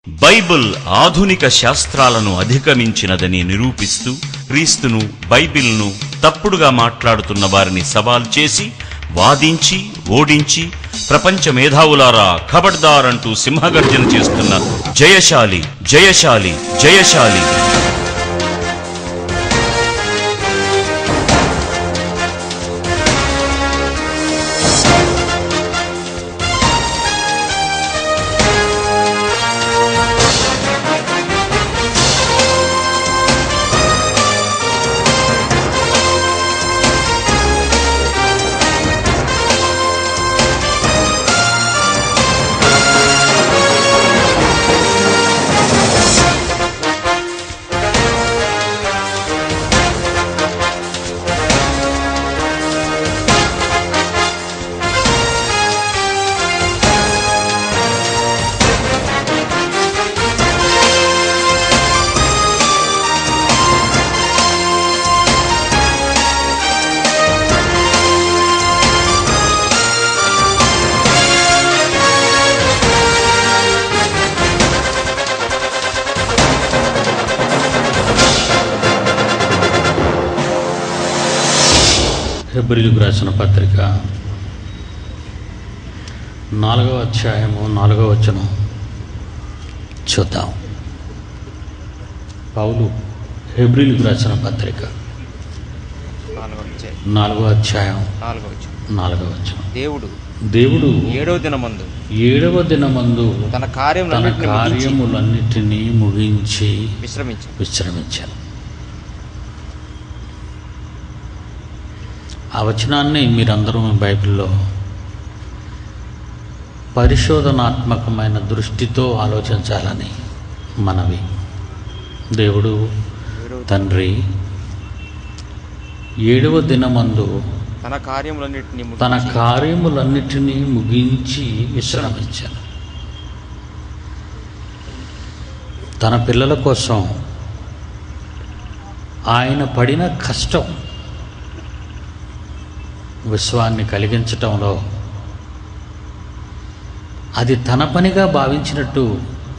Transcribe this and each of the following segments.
Bible ఆధునిక శాస్త్రాలను అధిగమించినదని నిరూపిస్తూ క్రీస్తును, బైబిల్ను తప్పుడుగా మాట్లాడుతున్న వారిని సవాల్ చేసి, వాదించి, ఓడించి, ప్రపంచ మేధావులారా ఖబర్దార్ అంటూ సింహగర్జన చేస్తున్న జయశాలి జయశాలి జయశాలి. హెబ్రీయులకు రాసిన పత్రిక 4వ అధ్యాయము 4వ వచనం చూద్దాం. పౌలు హెబ్రీయులకు రాసిన పత్రిక 4వ అధ్యాయం 4వ వచనం. దేవుడు ఏడవ దినమందు తన కార్యములన్నిటినీ ముగించి విశ్రమించాను. ఆ వచనాన్ని మీరందరూ మీ బైబిల్లో పరిశోధనాత్మకమైన దృష్టితో ఆలోచించాలని మనవి. దేవుడు తండ్రి ఏడవ దినమందు తన కార్యములన్నిటినీ ముగించి విశ్రమించాను. తన పిల్లల కోసం ఆయన పడిన కష్టం విశ్వాన్ని కలిగించటంలో అది తన పనిగా భావించినట్టు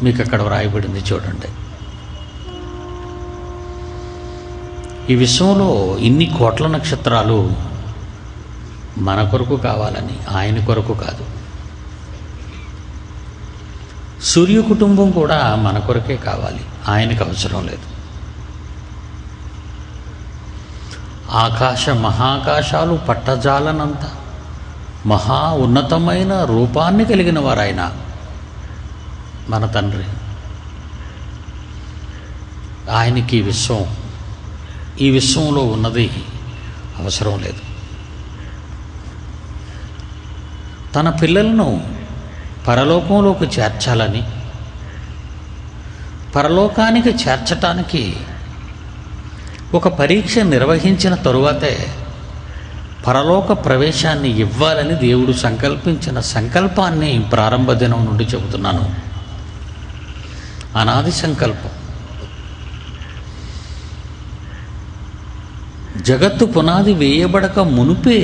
మీకు అక్కడ వ్రాయబడింది చూడండి. ఈ విశ్వంలో ఇన్ని కోట్ల నక్షత్రాలు మన కొరకు కావాలని, ఆయన కొరకు కాదు. సూర్య కుటుంబం కూడా మన కొరకే కావాలి, ఆయనకు అవసరం లేదు. మహాకాశాలు పట్టజాలనంత మహా ఉన్నతమైన రూపాన్ని కలిగిన వారాయన మన తండ్రి. ఆయనకి ఈ విశ్వంలో ఉన్నది అవసరం లేదు. తన పిల్లలను పరలోకంలోకి చేర్చాలని, పరలోకానికి చేర్చటానికి ఒక పరీక్ష నిర్వహించిన తరువాతే పరలోక ప్రవేశాన్ని ఇవ్వాలని దేవుడు సంకల్పించిన సంకల్పాన్ని ప్రారంభ దినం నుండి చెబుతున్నాను. అనాది సంకల్పం. జగత్తు పునాది వేయబడక మునుపే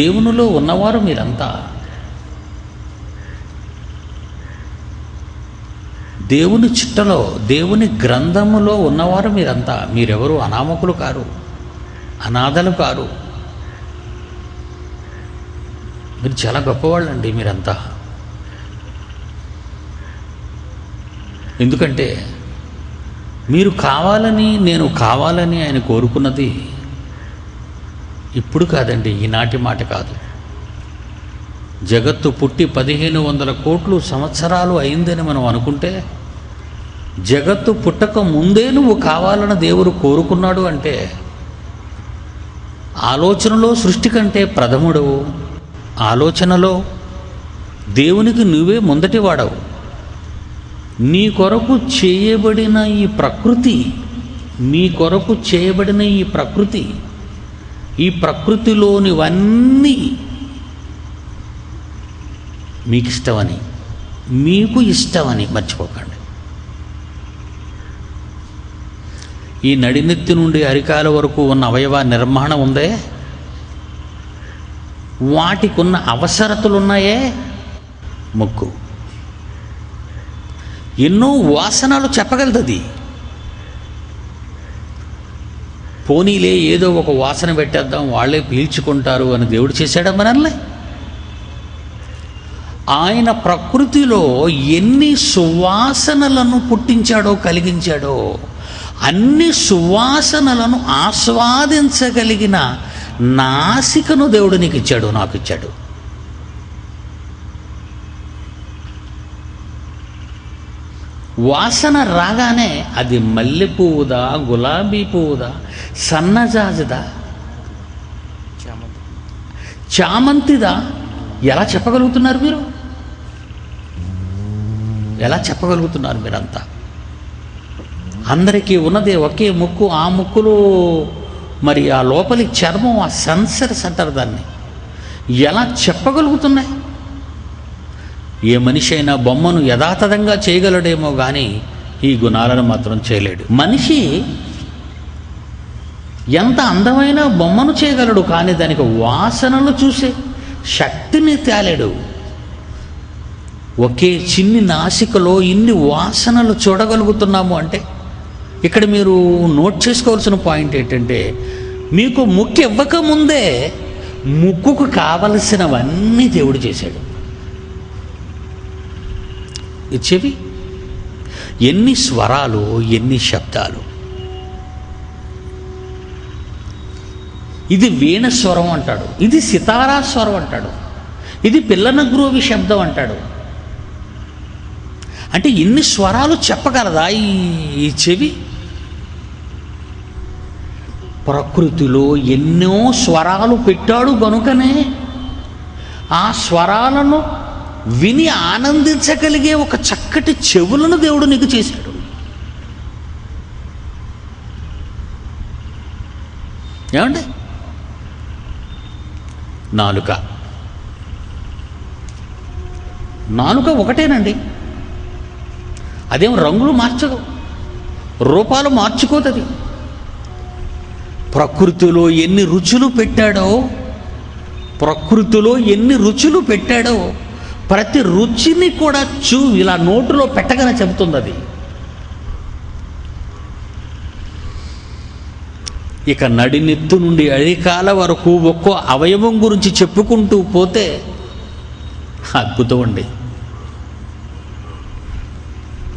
దేవునిలో ఉన్నవారు మీరంతా. దేవుని చిట్టలో, దేవుని గ్రంథములో ఉన్నవారు మీరంతా. మీరెవరు అనామకులు కారు, అనాథలు కారు. మీరు చాలా గొప్పవాళ్ళండి మీరంతా. ఎందుకంటే మీరు కావాలని, నేను కావాలని ఆయన కోరుకున్నది ఇప్పుడు కాదండి, ఈనాటి మాట కాదు. జగత్తు పుట్టి 1500 కోట్ల సంవత్సరాలు అయిందని మనం అనుకుంటే, జగత్తు పుట్టక ముందే నువ్వు కావాలని దేవుడు కోరుకున్నాడు అంటే, ఆలోచనలో సృష్టి కంటే ప్రథముడవు. ఆలోచనలో దేవునికి నువ్వే మొదటి వాడవు. నీ కొరకు చేయబడిన ఈ ప్రకృతి, ఈ ప్రకృతిలోనివన్నీ మీకు ఇష్టమని మర్చిపోకండి. ఈ నడినెత్తి నుండి అరికాల వరకు ఉన్న అవయవ నిర్మాణం ఉందే, వాటికున్న అవసరతలు ఉన్నాయే, ముక్కు, ఎన్నో వాసనలు చెప్పగలుగుతుంది. పోనీలే ఏదో ఒక వాసన పెట్టేద్దాం, వాళ్ళే పీల్చుకుంటారు అని దేవుడు చేశాడా మనల్ని? ఆయన ప్రకృతిలో ఎన్ని సువాసనలను పుట్టించాడో, కలిగించాడో, అన్ని సువాసనలను ఆస్వాదించగలిగిన నాసికను దేవుడు నీకు ఇచ్చాడు, నాకు ఇచ్చాడు. వాసన రాగానే అది మల్లె పువ్వుదా, గులాబీ పువ్వుదా, సన్నజాజుదా, చామంతిదా, ఎలా చెప్పగలుగుతున్నారు మీరు? ఎలా చెప్పగలుగుతున్నారు మీరంతా? అందరికీ ఉన్నదే ఒకే ముక్కు. ఆ ముక్కులో మరి ఆ లోపలి చర్మం, ఆ సెన్సర్స్ అంటారు దాన్ని, ఎలా చెప్పగలుగుతున్నాయి? ఏ మనిషి అయినా బొమ్మను యథాతథంగా చేయగలడేమో కానీ ఈ గుణాలను మాత్రం చేయలేడు. మనిషి ఎంత అందమైన బొమ్మను చేయగలడు, కానీ దానికి వాసనలు చూసే శక్తిని తేలేడు. ఒకే చిన్ని నాసికలో ఇన్ని వాసనలు చూడగలుగుతున్నాము అంటే ఇక్కడ మీరు నోట్ చేసుకోవాల్సిన పాయింట్ ఏంటంటే, మీకు ముక్కు ఇవ్వకముందే ముక్కుకు కావలసినవన్నీ దేవుడు చేశాడు. ఈ చెవి, ఎన్ని స్వరాలు, ఎన్ని శబ్దాలు. ఇది వీణ స్వరం అంటాడు, ఇది సితారా స్వరం అంటాడు, ఇది పిల్లనగ్రోవి శబ్దం అంటాడు. అంటే ఇన్ని స్వరాలు చెప్పగలదా ఈ చెవి? ప్రకృతిలో ఎన్నో స్వరాలు పెట్టాడు గనుకనే ఆ స్వరాలను విని ఆనందించగలిగే ఒక చక్కటి చెవులను దేవుడు నీకు చేశాడు. ఏమండి? నాలుక, నాలుక ఒకటేనండి, అదేం రంగులు మార్చదు, రూపాలు మార్చుకోదది. ప్రకృతిలో ఎన్ని రుచులు పెట్టాడో, ప్రకృతిలో ఎన్ని రుచులు పెట్టాడో ప్రతి రుచిని కూడా ఇలా నోటులో పెట్టగానే చెబుతుంది అది. ఇక నడినెత్తు నుండి అరికాల వరకు ఒక్కో అవయవం గురించి చెప్పుకుంటూ పోతే అద్భుతం అండి.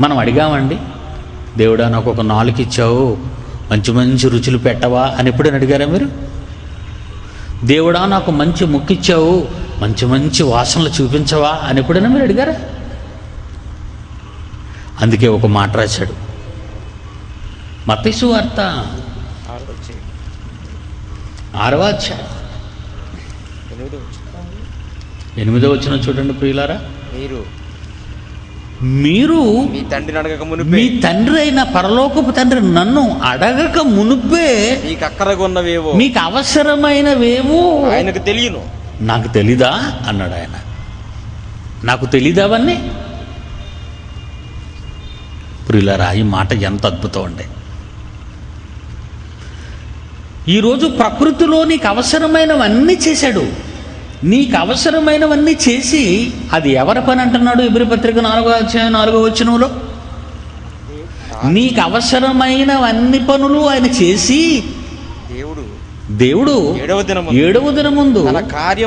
మనం అడిగామండి, దేవుడా నాకు ఒక నాలుక ఇచ్చావు, మంచి మంచి రుచులు పెట్టవా అని ఎప్పుడైనా అడిగారా మీరు? దేవుడా నాకు మంచి ముక్కిచ్చావు, మంచి మంచి వాసనలు చూపించవా అని ఎప్పుడైనా మీరు అడిగారా? అందుకే ఒక మాట రాశాడు మత్తయి సువార్త 6వ అధ్యాయం 8వ వచనం చూడండి ప్రియులారా. మీరు మీ తండ్రి అయిన పరలోకపు తండ్రి నన్ను అడగక మునుపే మీకు అవసరమైనవేవో ఆయనకు తెలియను. నాకు తెలీదా అన్నాడు ఆయన. నాకు తెలీదా అవన్నీ? ప్రియులారా, ఈ మాట ఎంత అద్భుతం అండి. ఈరోజు ప్రకృతిలో నీకు అవసరమైనవన్నీ చేశాడు. నీకు అవసరమైనవన్నీ చేసి అది ఎవరి పని అంటున్నాడు? ఎబ్రీ పత్రిక 4వ అధ్యాయం 4వ వచనంలో నీకు అవసరమైనవన్నీ పనులు ఆయన చేసి దేవుడు 7వ దినమందు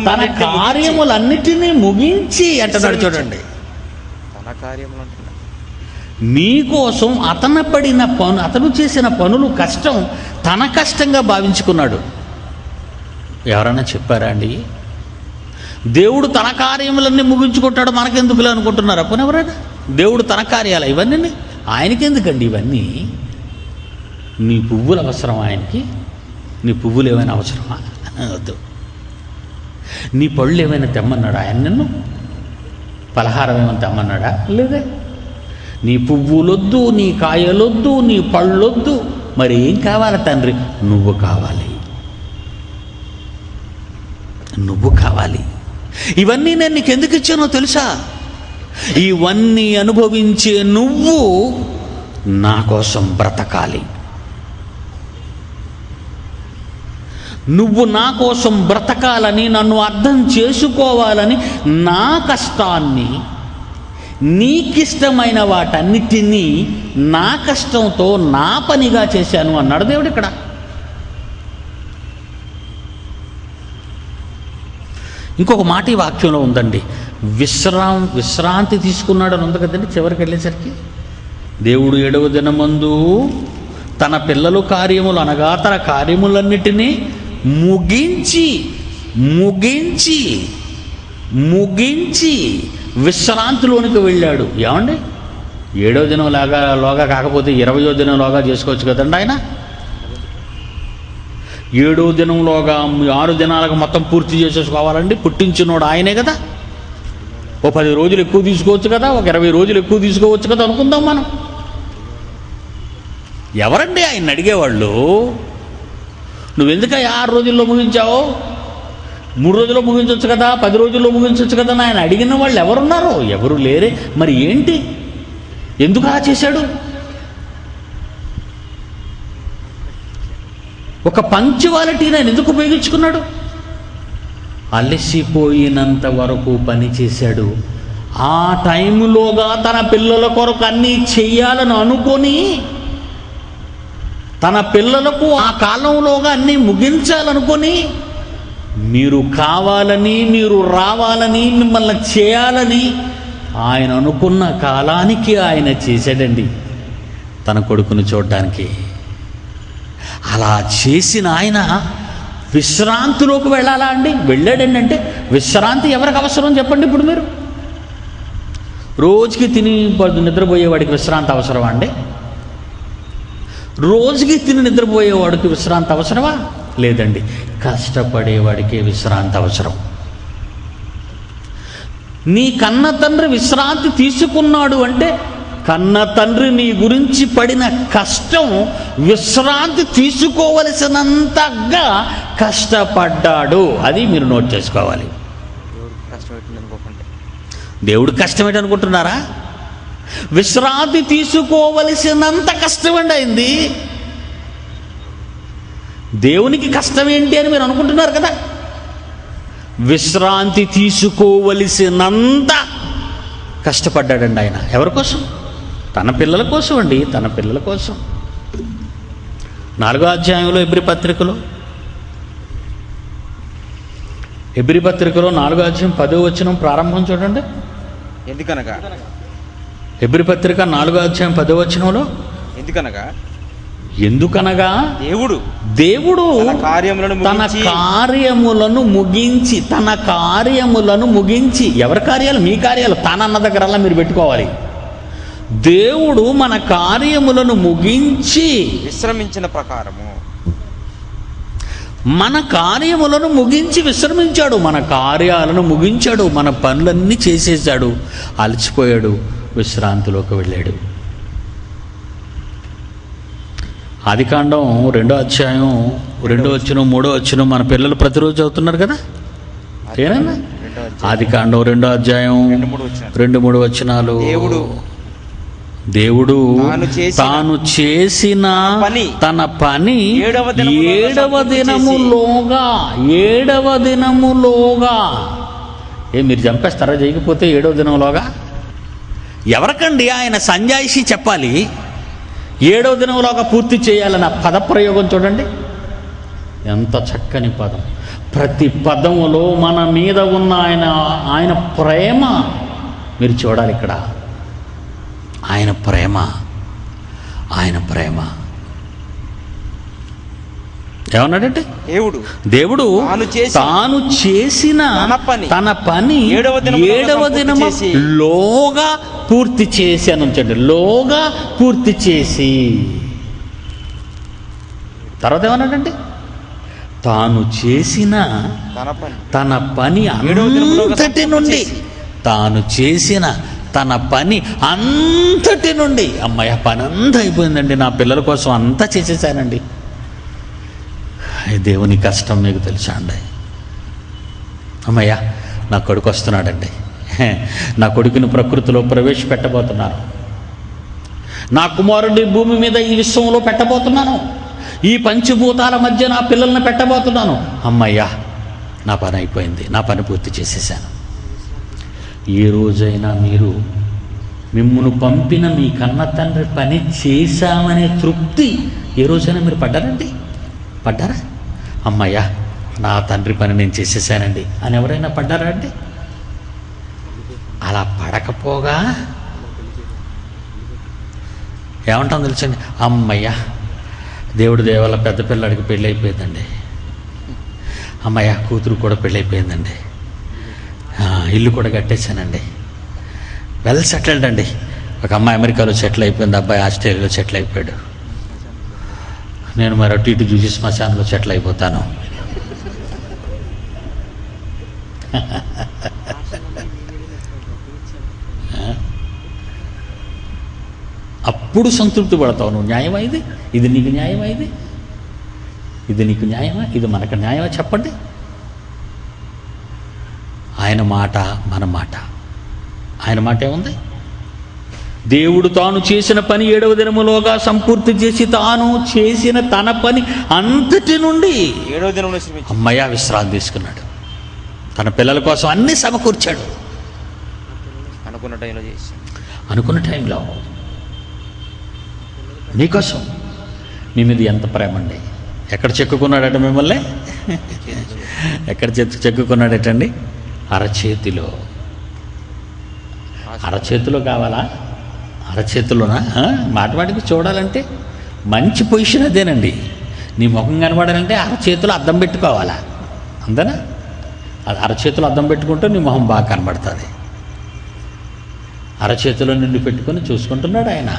తన కార్యములన్నిటినీ ముగించి అంటున్నాడు. చూడండి, మీకోసం అతను చేసిన పనులు కష్టం తన కష్టంగా భావించుకున్నాడు. ఎవరైనా చెప్పారా అండి? దేవుడు తన కార్యములన్నీ ముగించుకుంటాడు, మనకెందుకులే అనుకుంటున్నారు అప్పుడు ఎవరైనా? దేవుడు తన కార్యాలు ఇవన్నీ ఆయనకెందుకండి? ఇవన్నీ నీ పువ్వులు అవసరం ఆయనకి? నీ పువ్వులు ఏమైనా అవసరమా? వద్దు. నీ పళ్ళు ఏమైనా తెమ్మన్నాడా ఆయన? నిన్ను పలహారం ఏమైనా తెమ్మన్నాడా? లేదే. నీ పువ్వులొద్దు, నీ కాయలొద్దు, నీ పళ్ళొద్దు, మరి ఏం కావాలి తండ్రి? నువ్వు కావాలి, నువ్వు కావాలి. ఇవన్నీ నేను నీకు ఎందుకు ఇచ్చానో తెలుసా? ఇవన్నీ అనుభవించే నువ్వు నా కోసం బ్రతకాలి. నువ్వు నా కోసం బ్రతకాలని, నన్ను అర్థం చేసుకోవాలని, నా కష్టాన్ని నీకిష్టమైన వాటన్నిటినీ నా కష్టంతో నా పనిగా చేశాను అన్నాడు దేవుడు ఇక్కడ. ఇంకొక మాట ఈ వాక్యంలో ఉందండి, విశ్రాంతి తీసుకున్నాడు అని ఉంది కదండి. చివరికి వెళ్ళేసరికి దేవుడు 7వ దినమందు తన పిల్లల కార్యములు అనగా తన కార్యములన్నిటినీ ముగించి విశ్రాంతిలోనికి వెళ్ళాడు. ఏమండి, 7వ దినం లోగా కాకపోతే 20వ దినంలోగా చేసుకోవచ్చు కదండి. ఆయన 7వ దినంలోగా 6 దినాలకు మొత్తం పూర్తి చేసేసుకోవాలండి. పుట్టించినోడు ఆయనే కదా. ఓ 10 రోజులు ఎక్కువ తీసుకోవచ్చు కదా, ఒక 20 రోజులు ఎక్కువ తీసుకోవచ్చు కదా అనుకుందాం మనం. ఎవరండి ఆయన అడిగేవాళ్ళు? నువ్వెందుకు 6 రోజుల్లో ముగించావు, 3 రోజుల్లో ముగించవచ్చు కదా, 10 రోజుల్లో ముగించవచ్చు కదా అని ఆయన అడిగిన వాళ్ళు ఎవరున్నారు? ఎవరు లేరే. మరి ఏంటి, ఎందుకు అలా చేశాడు? ఒక పంక్చువాలిటీని ఆయన ఎందుకు ఉపయోగించుకున్నాడు? అలసిపోయినంత వరకు పని చేశాడు. ఆ టైంలోగా తన పిల్లల కొరకు అన్నీ చెయ్యాలని అనుకొని, తన పిల్లలకు ఆ కాలంలోగా అన్నీ ముగించాలనుకొని, మీరు కావాలని, మీరు రావాలని, మిమ్మల్ని చేయాలని ఆయన అనుకున్న కాలానికి ఆయన చేశాడండి తన కొడుకును చూడడానికి. అలా చేసిన ఆయన విశ్రాంతిలోకి వెళ్ళాలా అండి? వెళ్ళాడండి. అంటే విశ్రాంతి ఎవరికి అవసరం చెప్పండి ఇప్పుడు మీరు? రోజుకి తిని నిద్రపోయేవాడికి విశ్రాంతి అవసరమా అండి? రోజుకి తిని నిద్రపోయేవాడికి విశ్రాంతి అవసరమా? లేదండి. కష్టపడేవాడికి విశ్రాంతి అవసరం. నీ కన్న తండ్రి విశ్రాంతి తీసుకున్నాడు అంటే కన్న తండ్రి నీ గురించి పడిన కష్టం విశ్రాంతి తీసుకోవలసినంతగా కష్టపడ్డాడు. అది మీరు నోట్ చేసుకోవాలి. దేవుడు కష్టమేంటి అనుకుంటున్నారా? విశ్రాంతి తీసుకోవలసినంత కష్టమండి అయింది. దేవునికి కష్టం ఏంటి అని మీరు అనుకుంటున్నారు కదా. విశ్రాంతి తీసుకోవలసినంత కష్టపడ్డాడండి ఆయన. ఎవరి కోసం? తన పిల్లల కోసం అండి, తన పిల్లల కోసం. 4వ అధ్యాయంలో హెబ్రీ పత్రికలో 4వ అధ్యాయం 10వ వచనం ప్రారంభం చూడండి. ఎందుకనగా హెబ్రీ పత్రిక 4వ అధ్యాయం 10వ వచనంలో ఎందుకనగా దేవుడు తన కార్యములను ముగించి ఎవరి కార్యాలు? మీ కార్యాలు. తానన్న దగ్గరల్లా మీరు పెట్టుకోవాలి. దేవుడు మన కార్యములను ముగించి విశ్రమించిన ప్రకారము, మన కార్యములను ముగించి విశ్రమించాడు. మన కార్యాలను ముగించాడు, మన పనులన్నీ చేసేసాడు. అలసిపోయాడు, విశ్రాంతిలోకి వెళ్ళాడు. ఆదికాండం 2వ అధ్యాయం 2వ వచనం 3వ వచనం మన పిల్లలు ప్రతిరోజు చదువుతున్నారు కదా. ఏనా? ఆదికాండం 2వ అధ్యాయం 2-3 వచనాలు. దేవుడు తాను చేసిన తన పని 7వ దినములోగా మీరు చంపేస్తారా చేయకపోతే 7వ దినంలోగా? ఎవరికండి ఆయన సంజాయిషి చెప్పాలి? 7వ దినంలోగా పూర్తి చేయాలన్న పదప్రయోగం చూడండి, ఎంత చక్కని పదం. ప్రతి పదములో మన మీద ఉన్న ఆయన ప్రేమ మీరు చూడాలి. ఇక్కడ ఆయన ప్రేమ ఏమన్నాడంటే, దేవుడు తాను చేసిన తన పని 7వ దినములోగా పూర్తి చేసి అని ఉంచండి. లోగా పూర్తి చేసి. తర్వాత ఏమన్నాడంటే, తాను చేసిన తన పని అంతటి నుండి, తాను చేసిన తన పని అంతటి నుండి, అమ్మాయి పని అంతా అయిపోయిందండి, నా పిల్లల కోసం అంతా చేసేసానండి. దేవుని కష్టం మీకు తెలుసా అండి? అమ్మయ్య నా కొడుకు వస్తున్నాడండి, నా కొడుకుని ప్రకృతిలో ప్రవేశపెట్టబోతున్నాను, నా కుమారుడి భూమి మీద ఈ విశ్వంలో పెట్టబోతున్నాను, ఈ పంచభూతాల మధ్య నా పిల్లల్ని పెట్టబోతున్నాను. అమ్మయ్య నా పని అయిపోయింది, నా పని పూర్తి చేసేసాను. ఏ రోజైనా మీరు మిమ్మును పంపిన మీ కన్న తండ్రి పని చేశామనే తృప్తి ఏ రోజైనా మీరు పడ్డారండి? పడ్డారా? అమ్మయ్యా, నా తండ్రి పని నేను చేసేసానండి అని ఎవరైనా పడ్డారా అండి? అలా పడకపోగా ఏమంటాం తెలుసండి? అమ్మయ్యా, దేవుడి దేవాల పెద్ద పిల్లాడికి పెళ్ళి అయిపోయిందండి, అమ్మయ్య కూతురు కూడా పెళ్ళైపోయిందండి, ఇల్లు కూడా కట్టేశానండి, వెల్ సెటిల్డ్ అండి. ఒక అమ్మాయి అమెరికాలో సెటిల్ అయిపోయింది, అబ్బాయి ఆస్ట్రేలియాలో సెటిల్ అయిపోయాడు, నేను మరి అటు ఇటు చూసి శ్మశానంలో సెటిల్ అయిపోతాను. అప్పుడు సంతృప్తి పడతావు నువ్వు. న్యాయమా ఇది? ఇది నీకు న్యాయమా? ఇది నీకు న్యాయమా? ఇది మనకు న్యాయమా? చెప్పండి. ఆయన మాట మన మాట. ఆయన మాట ఏముంది? దేవుడు తాను చేసిన పని 7వ దినములోగా సంపూర్తి చేసి తాను చేసిన తన పని అంతటి నుండి 7వ దినంలో అమ్మయ్య విశ్రాంతి తీసుకున్నాడు. తన పిల్లల కోసం అన్నీ సమకూర్చాడు. అనుకున్న టైంలో చేసి, అనుకున్న టైంలో మీకోసం. మీ మీద ఎంత ప్రేమ అండి! ఎక్కడ చెక్కుకున్నాడట మిమ్మల్ని? ఎక్కడ చెక్కుకున్నాడటండి? అరచేతిలో. అరచేతిలో కావాలా? అరచేతిలోనా? మాటికి చూడాలంటే మంచి పొజిషన్ అదేనండి. నీ ముఖం కనబడాలంటే అరచేతిలో అద్దం పెట్టుకోవాలా, అంతేనా? అరచేతిలో అద్దం పెట్టుకుంటే నీ మొహం బాగా కనబడుతుంది. అరచేతిలో నిన్ను పెట్టుకొని చూసుకుంటున్నాడు ఆయన.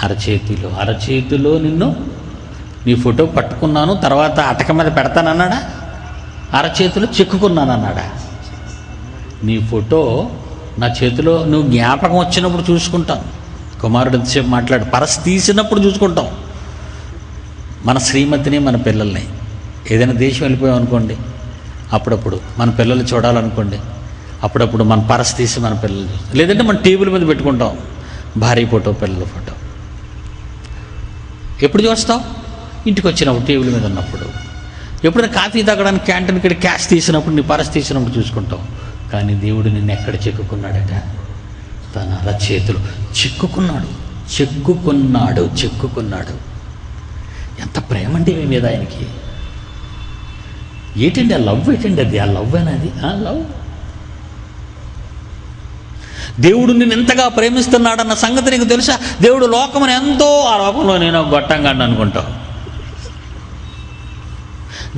అరచేతిలో నిన్ను, నీ ఫోటో పట్టుకున్నాను, తర్వాత అటక మీద పెడతానన్నాడా? అరచేతిలో చెక్కుకున్నానన్నాడా? నీ ఫోటో నా చేతిలో నువ్వు జ్ఞాపకం వచ్చినప్పుడు చూసుకుంటాం. కుమారుడు ఎంతసేపు మాట్లాడు, పరస్ తీసినప్పుడు చూసుకుంటాం. మన శ్రీమతిని, మన పిల్లల్ని. ఏదైనా దేశం వెళ్ళిపోయాం అనుకోండి, అప్పుడప్పుడు మన పిల్లలు చూడాలనుకోండి, అప్పుడప్పుడు మన పరస్ తీసి మన పిల్లలు చూస్తాం. లేదంటే మన టేబుల్ మీద పెట్టుకుంటాం భార్య ఫోటో, పిల్లల ఫోటో. ఎప్పుడు చూస్తావు? ఇంటికి వచ్చినప్పుడు, టేబుల్ మీద ఉన్నప్పుడు. ఎప్పుడైనా కాఫీ తాగడానికి క్యాంటీన్కి ఇక్కడ క్యాష్ తీసినప్పుడు, నీ పరస్ తీసినప్పుడు చూసుకుంటావు. కానీ దేవుడు నిన్ను ఎక్కడ చెక్కుకున్నాడట? తన అరచేతులు చెక్కుకున్నాడు. ఎంత ప్రేమ అండి మీ మీద ఆయనకి! ఏంటండి ఆ లవ్? ఏంటండి అది? ఆ లవ్ అనేది లవ్. దేవుడు నిన్ను ఎంతగా ప్రేమిస్తున్నాడన్న సంగతి నీకు తెలుసా? దేవుడు లోకమును ఎంతో, ఆ లోకంలో నేను గొట్టంగా అనుకుంటావు.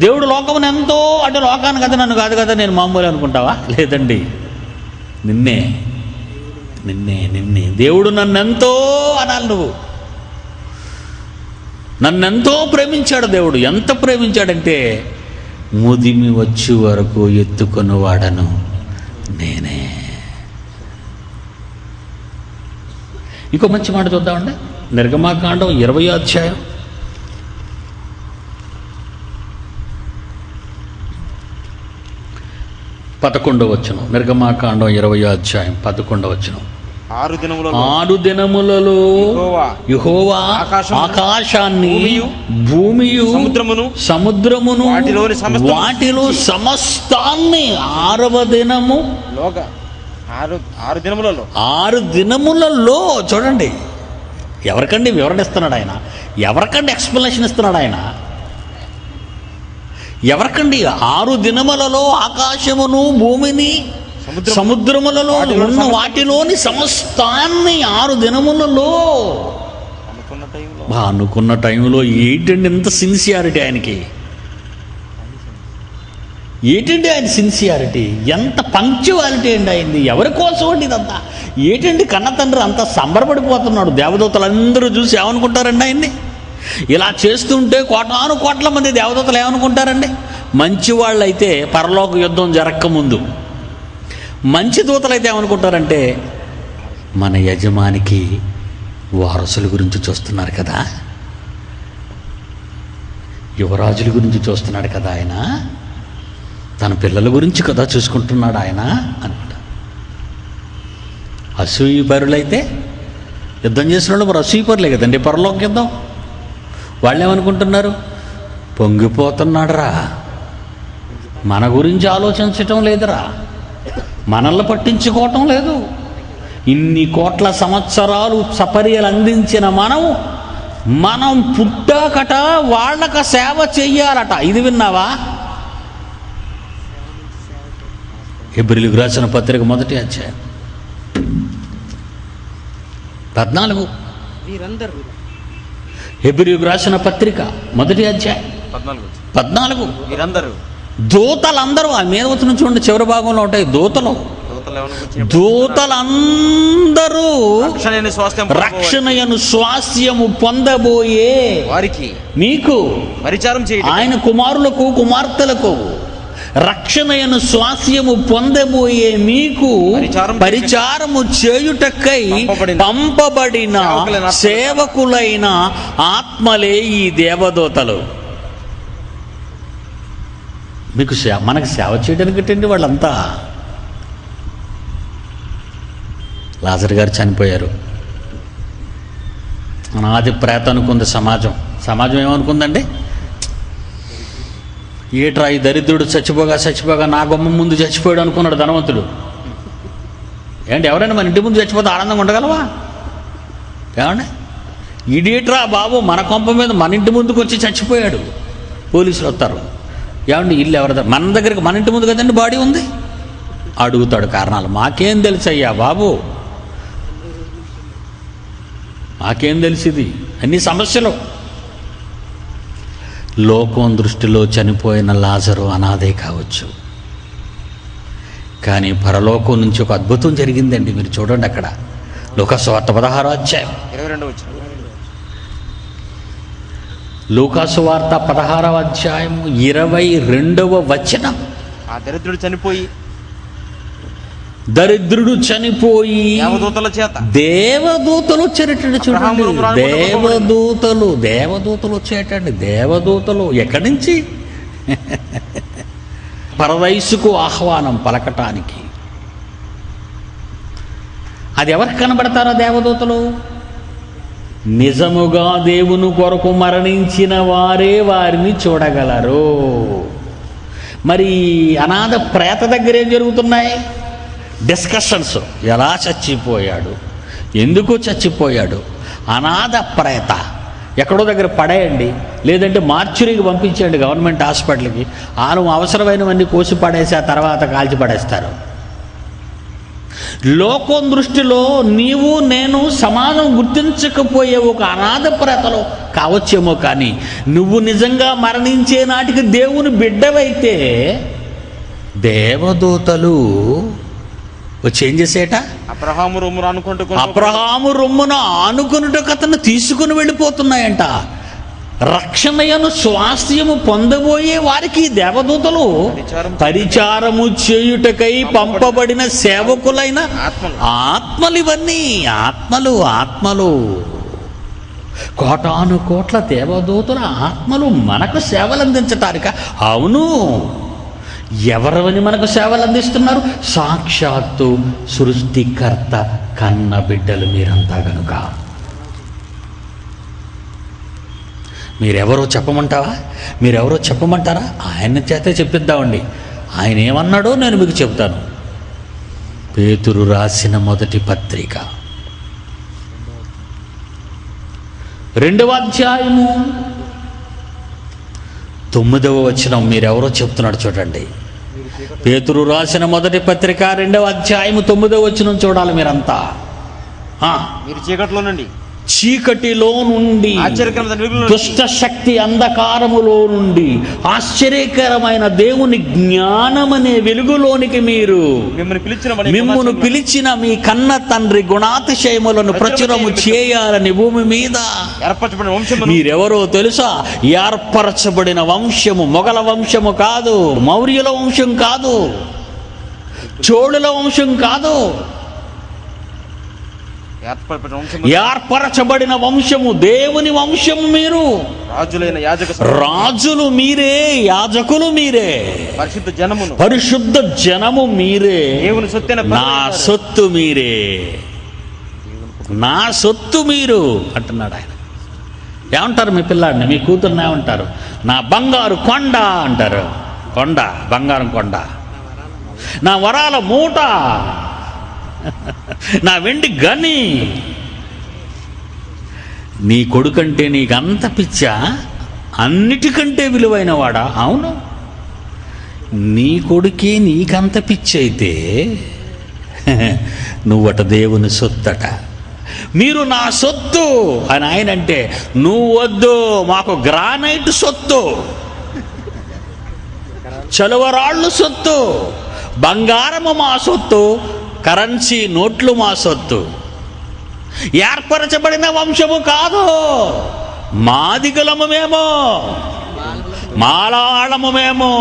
దేవుడు లోకమును ఎంతో అంటే లోకాన్ని కదా, నన్ను కాదు కదా, నేను మామూలు అనుకుంటావా? లేదండి, నిన్నే. దేవుడు నన్నెంతో అనాలి నువ్వు. నన్నెంతో ప్రేమించాడు దేవుడు. ఎంత ప్రేమించాడంటే, ముదిమి వచ్చి వరకు ఎత్తుకొని వాడను నేనే. ఇంకో మంచి మాట చూద్దామండి. నిర్గమాకాండం 20వ అధ్యాయం 11వ వచనం. నిర్గమాకాండం 20వ అధ్యాయం 11వ వచనం. 6 దినములలో యెహోవా ఆకాశాన్ని, భూమియు, సముద్రమును వాటిలో సమస్తాన్ని 6వ దినము 6 దినములలో. చూడండి, ఎవరికండి వివరణ ఇస్తున్నాడు ఆయన? ఎవరికండి ఎక్స్ప్లెనేషన్ ఇస్తున్నాడు ఆయన? ఎవరికండి? 6 దినములలో ఆకాశమును, భూమిని, సముద్రములలో ఉన్న వాటిలోని సమస్తాన్ని 6 దినములలో. అనుకున్న టైంలో. ఏంటండి ఎంత సిన్సియారిటీ ఆయనకి! ఏంటండి ఆయన సిన్సియారిటీ! ఎంత పంక్చువాలిటీ అండి ఆయనది! ఎవరి కోసం అండి ఇదంతా? ఏంటండి కన్న తండ్రి అంత సంబరపడిపోతున్నాడు. దేవదూతలందరూ చూసి ఏమనుకుంటారండి ఆయన్ని? ఇలా చేస్తుంటే కోట్ల మంది దేవదూతలు ఏమనుకుంటారండి? మంచి వాళ్ళైతే పరలోక యుద్ధం జరగకముందు, మంచి దూతలైతే ఏమనుకుంటారంటే, మన యజమానికి వారసుల గురించి చూస్తున్నారు కదా, యువరాజుల గురించి చూస్తున్నాడు కదా ఆయన, తన పిల్లల గురించి కదా చూసుకుంటున్నాడు ఆయన అనుకుంటా. అసూయపరులైతే, యుద్ధం చేసిన వాళ్ళు మరి అసూయపరులే కదండి పరలోక యుద్ధం. వాళ్ళు ఏమనుకుంటున్నారు? పొంగిపోతున్నాడు రా, మన గురించి ఆలోచించటం లేదురా, మనల్ని పట్టించుకోవటం లేదు, ఇన్ని కోట్ల సంవత్సరాలు సపర్యలు అందించిన మనం పుట్టాకట వాళ్ళక సేవ చెయ్యాలట. ఇది విన్నావా? హెబ్రీయులకు రాసిన పత్రిక 1వ అధ్యాయం 14. వీరందరూ హెబ్రీయులకు రాసిన పత్రిక 1వ అధ్యాయం 14. వీరందరూ దూతలందరూ ఆ మీద వచ్చిన చూడండి, చివరి భాగంలో ఉంటాయి దూతలు. దూతలందరూ రక్షణయను స్వాస్థ్యము పొందబోయే వారికి మీకు పరిచారం చేయండి. ఆయన కుమారులకు కుమార్తెలకు రక్షణయను స్వాస్థ్యము పొందబోయే మీకు పరిచారము చేయుటకై పంపబడిన సేవకులైన ఆత్మలే ఈ దేవదూతలు. మీకు మనకు సేవ చేయడానికంటండి వాళ్ళంతా. లాజర్ గారు చనిపోయారు. అనాది ప్రేత అనుకుంది సమాజం ఏమనుకుందండి? ఏట్రా ఈ దరిద్రుడు చచ్చిపోగా నా గుమ్మం ముందు చచ్చిపోయాడు అనుకున్నాడు ధనవంతుడు. ఏమంటే ఎవరైనా మన ఇంటి ముందు చచ్చిపోతే ఆనందంగా ఉండగలవా? ఏమండి ఇడేట్రా బాబు మన కొంప మీద మన ఇంటి ముందుకు వచ్చి చచ్చిపోయాడు. పోలీసులు వస్తారు. ఏమండి ఇల్లు ఎవరిదా? మన దగ్గరికి మన ఇంటి ముందు కదండి బాడీ ఉంది. అడుగుతాడు కారణాలు. మాకేం తెలుసయ్యా బాబు, మాకేం తెలిసింది? అన్ని సమస్యలు. లోకం దృష్టిలో చనిపోయిన లాజరు అనాథే కావచ్చు, కానీ పరలోకం నుంచి ఒక అద్భుతం జరిగిందండి. మీరు చూడండి అక్కడ లూకాసువార్త 16వ అధ్యాయం 22వ వచనం. ఆ దరిద్రుడు చనిపోయి దేవదూతలు వచ్చేటండి. చూడండి, దేవదూతలు వచ్చేటండి. దేవదూతలు ఎక్కడి నుంచి? పరదైసుకు ఆహ్వానం పలకటానికి. అది ఎవరికి కనబడతారో దేవదూతలు? నిజముగా దేవుని కొరకు మరణించిన వారే వారిని చూడగలరు. మరి అనాథ ప్రేత దగ్గర ఏం జరుగుతున్నాయి? డిస్కషన్స్. ఎలా చచ్చిపోయాడు, ఎందుకు చచ్చిపోయాడు? అనాథ ప్రేత ఎక్కడో దగ్గర పడేయండి, లేదంటే మార్చురీకి పంపించండి గవర్నమెంట్ హాస్పిటల్కి. వాళ్ళు అవసరమైనవన్నీ కోసి పడేసి ఆ తర్వాత కాల్చి పడేస్తారు. లోకం దృష్టిలో నీవు నేను సమాజం గుర్తించకపోయే ఒక అనాథ ప్రేతలో కావచ్చేమో, కానీ నువ్వు నిజంగా మరణించే నాటికి దేవుని బిడ్డవైతే దేవదూతలు వచ్చి ఏం చేసేట? అబ్రహాము రొమ్మున ఆనుకున్నట్టు అతను తీసుకుని వెళ్ళిపోతున్నాయంట. రక్షణయను స్వాస్థ్యము పొందబోయే వారికి దేవదూతలు పరిచారము చేయుటకై పంపబడిన సేవకులైన ఆత్మలు. ఇవన్నీ ఆత్మలు కోటాను కోట్ల దేవదూతల ఆత్మలు మనకు సేవలు అందించటానిక? అవును. ఎవరవని మనకు సేవలు అందిస్తున్నారు? సాక్షాత్తు సృష్టికర్త కన్న బిడ్డలు మీరంతా గనుక. మీరెవరో చెప్పమంటారా? ఆయన చేతే చెప్పిద్దామండి. ఆయన ఏమన్నాడో నేను మీకు చెప్తాను. పేతురు రాసిన మొదటి పత్రిక 2వ అధ్యాయము 9వ వచనం. మీరెవరో చెప్తున్నాడు చూడండి. పేతురు రాసిన మొదటి పత్రిక 2వ అధ్యాయము 9వ వచనం చూడాలి మీరంతా. మీరు చీకటిలో నుండి దుష్ట శక్తి అంధకారములో నుండి ఆశ్చర్యకరమైన దేవుని జ్ఞానమనే వెలుగులోనికి మీరు మిమ్మును పిలిచిన మీ కన్న తండ్రి గుణాతిశయములను ప్రచురము చేయాలని భూమి మీద మీరెవరో తెలుసా? ఏర్పరచబడిన వంశము. మొగల వంశము కాదు, మౌర్యుల వంశం కాదు, చోళుల వంశం కాదు. ఏర్పరచబడిన వంశము, దేవుని వంశము. మీరు రాజులు మీరే, యాజకులు మీరే, పరిశుద్ధ జనము మీరే, నా సొత్తు మీరే, నా సొత్తు మీరు అంటున్నాడు ఆయన. ఏమంటారు మీ పిల్లాడిని, మీ కూతుర్ని ఏమంటారు? నా బంగారు కొండ అంటారు. కొండ, బంగారం కొండ, నా వరాల మూట. నా వెండి గని. నీ కొడుకంటే నీకంత పిచ్చా? అన్నిటికంటే విలువైన వాడా? అవును. నీ కొడుకే నీకంత పిచ్చి అయితే నువ్వట దేవుని సొత్తట. మీరు నా సొత్తు అని ఆయన అంటే, నువ్వు వద్దు, మాకు గ్రానైట్ సొత్తు, చలువరాళ్ళు సొత్తు, బంగారము మా సొత్తు, కరెన్సీ నోట్లు మా సొత్తు. ఏర్పరచబడిన వంశము కాదు, మాదిగలము మేము, మాలాళము మేము.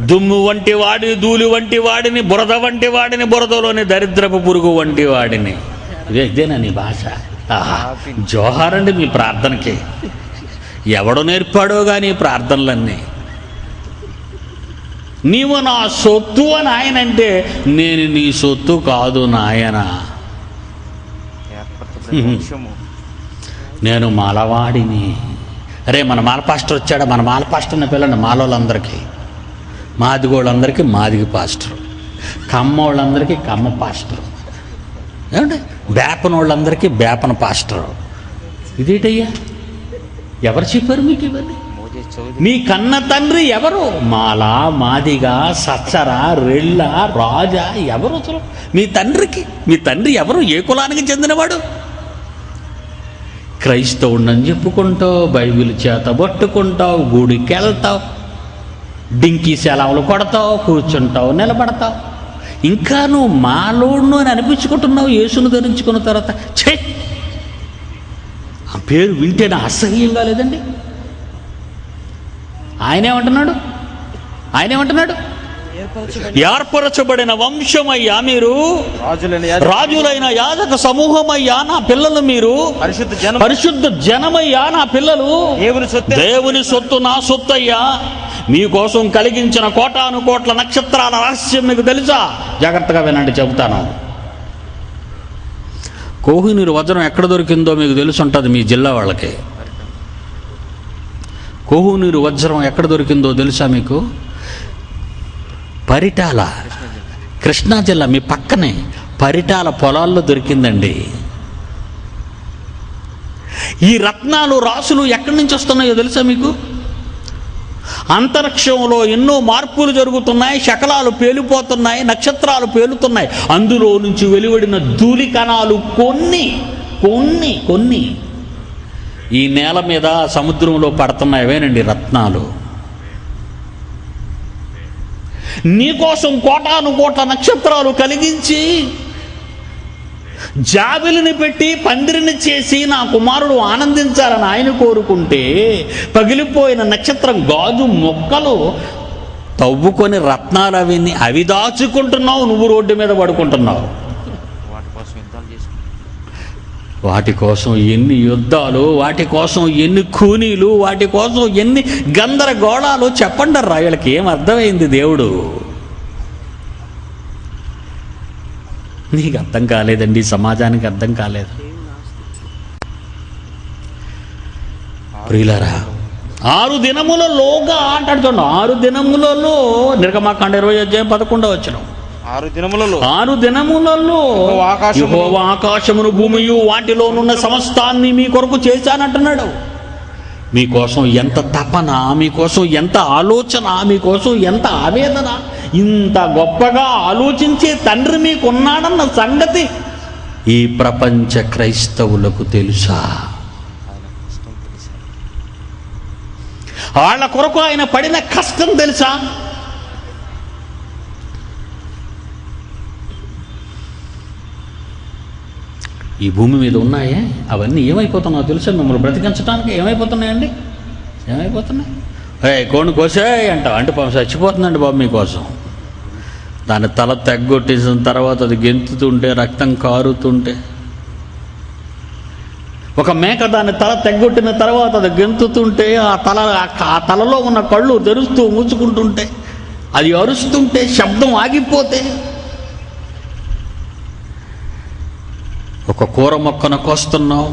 దుమ్ము వంటి వాడిని, ధూళి వంటి వాడిని, బురద వంటి వాడిని, బురదలోని దరిద్రపు పురుగు వంటి వాడిని. ఇదేనా నీ భాష? జోహార్ అండి మీ ప్రార్థనకి. ఎవడు నేర్పాడో కానీ ప్రార్థనలన్నీ. నీవు నా సొత్తు అని ఆయన అంటే, నేను నీ సొత్తు కాదు నాయన, నేను మాలవాడిని. అరే మన మాల పాస్టర్ వచ్చాడా? మన మాల పాస్టర్ని పిల్లండి. మాలోళ్ళందరికీ, మాదిగోళ్ళందరికీ మాదిగి పాస్టర్, కమ్మోళ్ళందరికీ కమ్మ పాస్టర్, ఏమంటే బేపనోళ్ళందరికీ బేపన పాస్టర్. ఇదేటయ్యా? ఎవరు చెప్పారు మీకు ఇవన్నీ? మీ కన్న తండ్రి ఎవరు? మాల, మాదిగ, సచ్చర, రెళ్ళ, రాజా ఎవరు అసలు మీ తండ్రికి? మీ తండ్రి ఎవరు? ఏ కులానికి చెందినవాడు? క్రైస్తవుడని చెప్పుకుంటావు, బైబిల్ చేత పట్టుకుంటావు, గుడికి వెళ్తావు, డింకీ సెలవులు కొడతావు, కూర్చుంటావు, నిలబడతావు. ఇంకా నువ్వు మాలోడును అని అనిపించుకుంటున్నావు యేసును ధరించుకున్న తర్వాత. ఛే, ఆ పేరు వింటేనే అసహ్యంగా లేదండి? ఆయనేమంటున్నాడు? ఏర్పరచబడిన వంశమయ్యా మీరు, రాజులైన యాజక సమూహమయ్యా నా పిల్లలు మీరు, పరిశుద్ధ జనమయ్యా నా పిల్లలు, దేవుని సొత్తు నా సొత్తయ్యా. మీకోసం కలిగించిన కోటాను కోట్ల నక్షత్రాల రహస్యం మీకు తెలుసా? జాగ్రత్తగా వినండి, చెబుతాను. కోహినూరు వజ్రం ఎక్కడ దొరికిందో మీకు తెలిసి ఉంటుంది మీ జిల్లా వాళ్ళకి. కోహినూరు వజ్రం ఎక్కడ దొరికిందో తెలుసా మీకు? పరిటాల, కృష్ణా జిల్లా మీ పక్కనే పరిటాల పొలాల్లో దొరికిందండి. ఈ రత్నాలు రాసులు ఎక్కడి నుంచి వస్తున్నాయో తెలుసా మీకు? అంతరిక్షంలో ఎన్నో మార్పులు జరుగుతున్నాయి, శకలాలు పేలిపోతున్నాయి, నక్షత్రాలు పేలుతున్నాయి. అందులో నుంచి వెలువడిన ధూళి కణాలు కొన్ని కొన్ని కొన్ని ఈ నేల మీద, సముద్రంలో పడుతున్నాయివేనండి రత్నాలు. నీకోసం కోటాను కోట్ల నక్షత్రాలు కలిగించి, జాబిలిని పెట్టి, పందిరిని చేసి నా కుమారుడు ఆనందించాలని ఆయన కోరుకుంటే, పగిలిపోయిన నక్షత్రం గాజు మొక్కలు తవ్వుకొని రత్నాలు అవి దాచుకుంటున్నావు. నువ్వు రోడ్డు మీద పడుకుంటున్నావు. వాటి కోసం ఎన్ని యుద్ధాలు, వాటి కోసం ఎన్ని కూనీలు, వాటి కోసం ఎన్ని గందరగోళాలు. చెప్పండి రా, వీళ్ళకి ఏం అర్థమైంది? దేవుడు నీకు అర్థం కాలేదండి, సమాజానికి అర్థం కాలేదు. ప్రియులారా, 6 దినములలోగా అంటాడు చూడండి. 6 దినములలో, నిర్గమాకాండ 20:11 6 దినములలో 6 దినములలో యెహోవా ఆకాశమును భూమియు వాటిలోనున్న సమస్తాన్ని మీ కొరకు చేశానంటున్నాడు. మీకోసం ఎంత తపన, మీకోసం ఎంత ఆలోచన, మీకోసం ఎంత ఆవేదన. ఇంత గొప్పగా ఆలోచించే తండ్రి మీకున్నాడన్న సంగతి ఈ ప్రపంచ క్రైస్తవులకు తెలుసా? వాళ్ళ కొరకు ఆయన పడిన కష్టం తెలుసా? ఈ భూమి మీద ఉన్నాయే అవన్నీ ఏమైపోతున్నాయో తెలుసా? మిమ్మల్ని బ్రతికించడానికి ఏమైపోతున్నాయండి? ఏమైపోతున్నాయి? కోడిని కోసే అంటావు అంటే పాపం చచ్చిపోతుందండి బాబు మీకోసం. దాని తల తెగ్గొట్టేసిన తర్వాత అది గెంతుతుంటే, రక్తం కారుతుంటే, ఒక మేక దాని తల తెగ్గొట్టిన తర్వాత అది గెంతుతుంటే, ఆ తలలో ఉన్న కళ్ళు తెరుస్తూ మూసుకుంటుంటే, అది అరుస్తుంటే, శబ్దం ఆగిపోతే, ఒక కూర మొక్కను కోస్తున్నావు,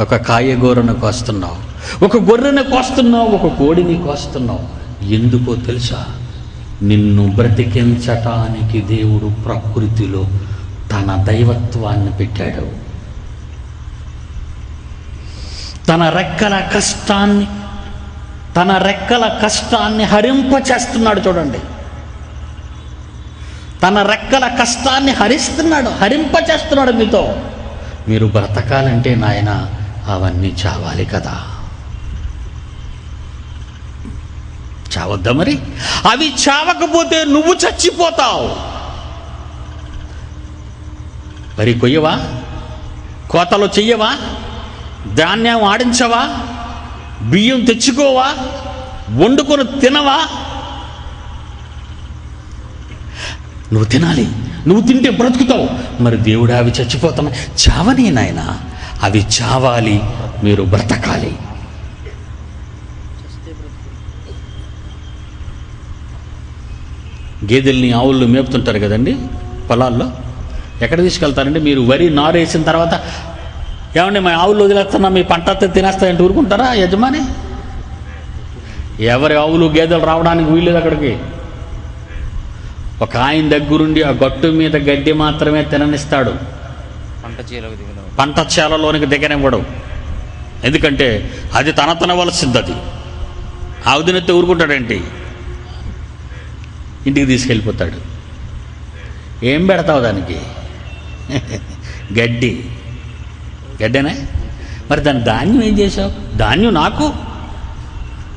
ఒక కాయగూరను కోస్తున్నావు, ఒక గొర్రెను కోస్తున్నావు, ఒక కోడిని కోస్తున్నావు. ఎందుకో తెలుసా? నిన్ను బ్రతికించటానికి దేవుడు ప్రకృతిలో తన దైవత్వాన్ని పెట్టాడు. తన రెక్కల కష్టాన్ని హరింపచేస్తున్నాడు. చూడండి, తన రెక్కల కష్టాన్ని హరింపచేస్తున్నాడు మీతో. మీరు బ్రతకాలంటే నాయన అవన్నీ చావాలి కదా. చావద్దా మరి? అవి చావకపోతే నువ్వు చచ్చిపోతావు. వరి కొయ్యవా? కోతలు చెయ్యవా? ధాన్యం ఆడించవా? బియ్యం తెచ్చుకోవా? వండుకొని తినవా? నువ్వు తినాలి. నువ్వు తింటే బ్రతుకుతావు. మరి దేవుడు అవి చచ్చిపోతామని చావని నాయన, అవి చావాలి, మీరు బ్రతకాలి. గేదెల్ని ఆవులను మేపుతుంటారు కదండి పొలాల్లో. ఎక్కడ తీసుకెళ్తారండి? మీరు వరి నారేసిన తర్వాత, ఏమండి మా ఆవులు వదిలేస్తున్నా, మీ పంట తినేస్తాయంటే ఊరుకుంటారా యజమాని? ఎవరి ఆవులు గేదెలు రావడానికి వీల్లేదు అక్కడికి. ఒక ఆయన దగ్గరుండి ఆ గట్టు మీద గడ్డి మాత్రమే తిననిస్తాడు, పంట చేలలోనికి దిగనివ్వడు. ఎందుకంటే అది తినవలసింది. అది ఆవు తినెత్తే ఊరుకుంటాడేంటి? ఇంటికి తీసుకెళ్ళిపోతాడు. ఏం పెడతావు దానికి? గడ్డేనే. మరి దాని ధాన్యం ఏం చేసావు? ధాన్యం నాకు,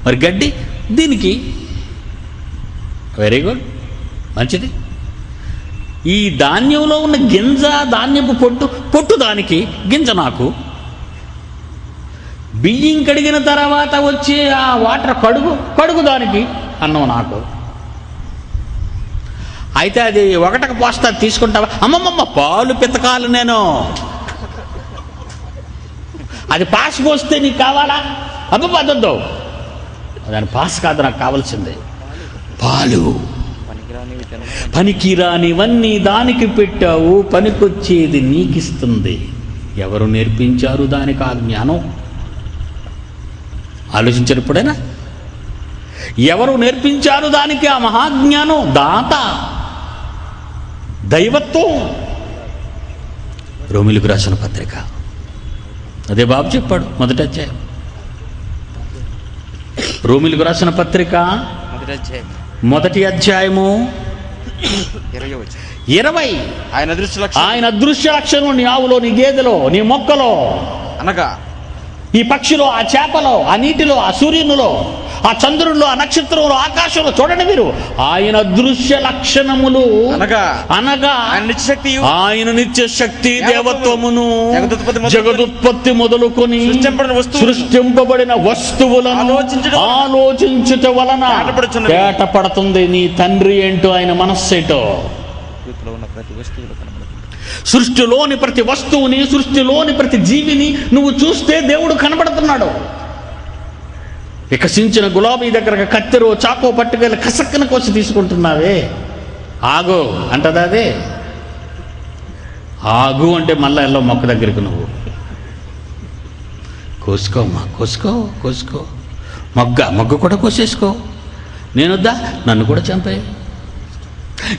మరి గడ్డి దీనికి. వెరీ గుడ్, మంచిది. ఈ ధాన్యంలో ఉన్న గింజ, ధాన్యపు పొట్టు దానికి, గింజ నాకు. బియ్యం కడిగిన తర్వాత వచ్చే ఆ వాటర్ కడుగు దానికి, అన్నం నాకు. అయితే అది ఒకటకు పోస్తా తీసుకుంటావా? అమ్మమ్మమ్మ పాలు పితకాలు నేను. అది పాస్ పోస్తే నీకు కావాలా? అబ్బద్దు, దాని పాస్ కాదు, నాకు కావాల్సిందే పాలు. పనికిరానివన్నీ దానికి పెట్టావు, పనికొచ్చేది నీకిస్తుంది. ఎవరు నేర్పించారు దానికి ఆ జ్ఞానం? ఆలోచించినప్పుడేనా? ఎవరు నేర్పించారు దానికి ఆ మహాజ్ఞానం? దాత, దైవత్వం. రోమిలకు రాసిన పత్రిక అదే బాబు చెప్పాడు, మొదటి అధ్యాయం. రోమిలకు రాసిన పత్రిక మొదటి అధ్యాయము 20. ఆయన అదృశ్య లక్షణం నీ ఆవులో, నీ గేదెలో, నీ మొక్కలో, అనగా ఈ పక్షిలో, ఆ చేపలో, ఆ నీటిలో, ఆ సూర్యునిలో, ఆ చంద్రుల్లో, ఆ నక్షత్రంలో, ఆకాశంలో. చూడండి మీరు, ఆయన దృశ్య లక్షణములు అనగా ఆయన నిత్య శక్తి, దేవత్వమును, జగదుత్పత్తి మొదలుకొని సృష్టింపబడిన వస్తువులను ఆలోచించుట వలన తేటపడుతుంది నీ తండ్రి ఏంటో, ఆయన మనస్సేటో. సృష్టిలోని ప్రతి వస్తువుని, సృష్టిలోని ప్రతి జీవిని నువ్వు చూస్తే దేవుడు కనబడుతున్నాడు. వికసించిన గులాబీ దగ్గర కత్తెరో చాకో పట్టుకెళ్ళి కసక్కన కోసి తీసుకుంటున్నావే, ఆగు అంటదా? అదే ఆగు అంటే మళ్ళా ఎల్లో మొక్క దగ్గరికి నువ్వు కోసుకోమ్మా, కోసుకో. మొగ్గ కూడా కోసేసుకో. నేనొద్దా? నన్ను కూడా చంపే.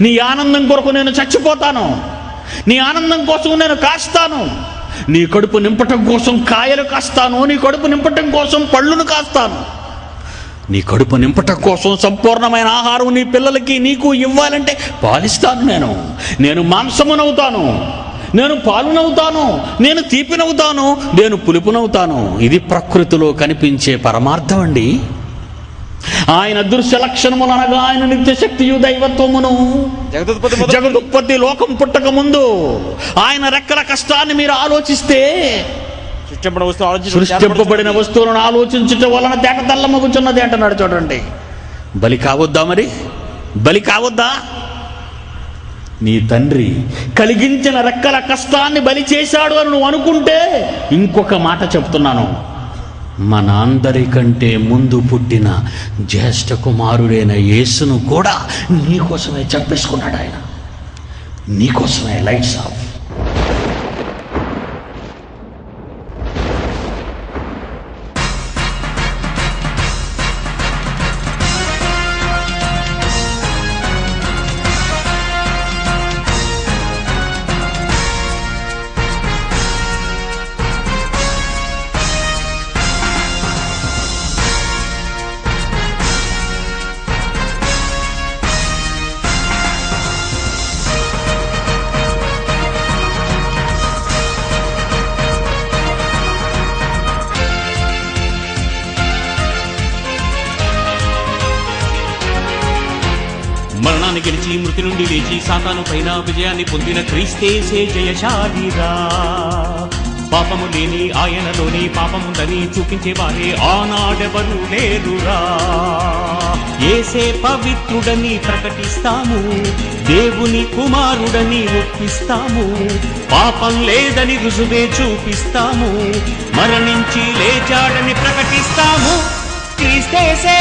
నీ ఆనందం కొరకు నేను చచ్చిపోతాను. నీ ఆనందం కోసం నేను కాస్తాను. నీ కడుపు నింపటం కోసం కాయలు కాస్తాను. నీ కడుపు నింపటం కోసం పళ్ళును కాస్తాను. నీ కడుపు నింపటం కోసం సంపూర్ణమైన ఆహారం నీ పిల్లలకి, నీకు ఇవ్వాలంటే పాలిస్తాను. నేను మాంసమునవుతాను, నేను పాలునవుతాను, నేను తీపినవుతాను, నేను పులుపునవుతాను. ఇది ప్రకృతిలో కనిపించే పరమార్థం అండి. ఆయన దృశ్య లక్షణములు అనగా ఆయన నిత్య శక్తియు, దైవత్వమును. జగదుత్పత్తి, లోకం పుట్టక ముందు ఆయన రెక్కల కష్టాన్ని మీరు ఆలోచిస్తే, సృష్టింపబడిన వస్తువులను ఆలోచించటం వలన తేట తెల్లమగుచున్నది అంటున్నాడు. చూడండి, బలి కావద్దా? మరి బలి కావద్దా? నీ తండ్రి కలిగించిన రెక్కల కష్టాన్ని బలి చేశాడు అని నువ్వు అనుకుంటే, ఇంకొక మాట చెప్తున్నాను, మన అందరికంటే ముందు పుట్టిన జ్యేష్ఠ కుమారుడైన యేసును కూడా నీకోసమే చంపేసుకున్నాడు. ఆయన నీకోసమే. Lights off. గెలిచి మృతి నుండి లేచి సాతాను పైన విజయాన్ని పొందిన క్రీస్తేసే జయశాలిరా. పాపము లేని ఆయనలోని పాపముందని చూపించేవారే ఆనాడెవరు లేరురా. యేసే పవిత్రుడని ప్రకటిస్తాము, దేవుని కుమారుడని ఒప్పిస్తాము, పాపం లేదని రుజువే చూపిస్తాము, మరణించి లేచాడని ప్రకటిస్తాము. క్రీస్తేసే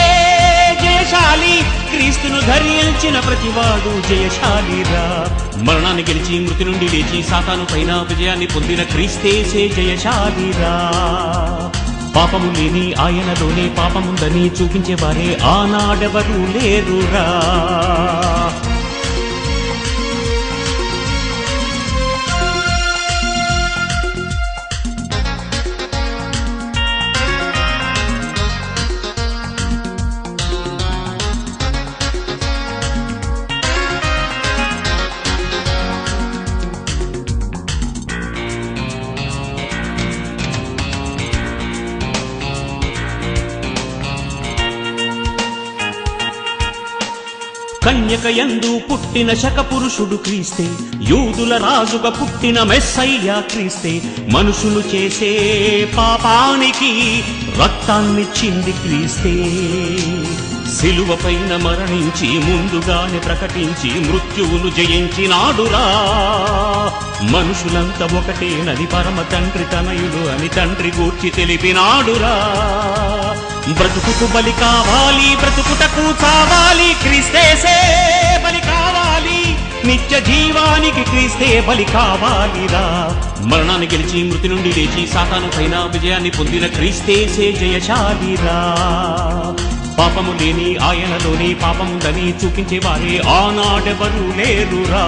జయశాలి, క్రీస్తును ధరించిన ప్రతివాడు జయశాలిరా. మరణాన్ని గెలిచి మృతి నుండి లేచి సాతాను పైన విజయాన్ని పొందిన క్రీస్తేసే జయశాలిరా. పాపము లేని ఆయనలోనే పాపముందని చూపించేవారే ఆనాడెవరు లేరురా. కన్యకయందు పుట్టిన శకపురుషుడు క్రీస్తే, యూదుల రాజుగా పుట్టిన మెస్సయ్య క్రీస్తే, మనుషులు చేసే పాపానికి రక్తాన్నిచ్చింది క్రీస్తే. సిలువ పైన మరణించి ముందుగానే ప్రకటించి మృత్యువును జయించినాడురా. మనుషులంతా ఒకటేనని పరమ తండ్రి తనయులు అని తండ్రి గూర్చి తెలిపినాడురా. బ్రతుకుకు బలి కావాలి, బ్రతుకుటకు చావాలి, క్రీస్తేసే బలి కావాలి, నిత్య జీవానికి క్రీస్తే బలి కావాలిరా. మరణాన్ని గెలిచి మృతి నుండి లేచి సాతాను పైన విజయాన్ని పొందిన క్రీస్తేసే జయశాలిరా. పాపము లేని ఆయనలోని పాపముందని చూపించేవారే ఆనాడెవరు లేరురా.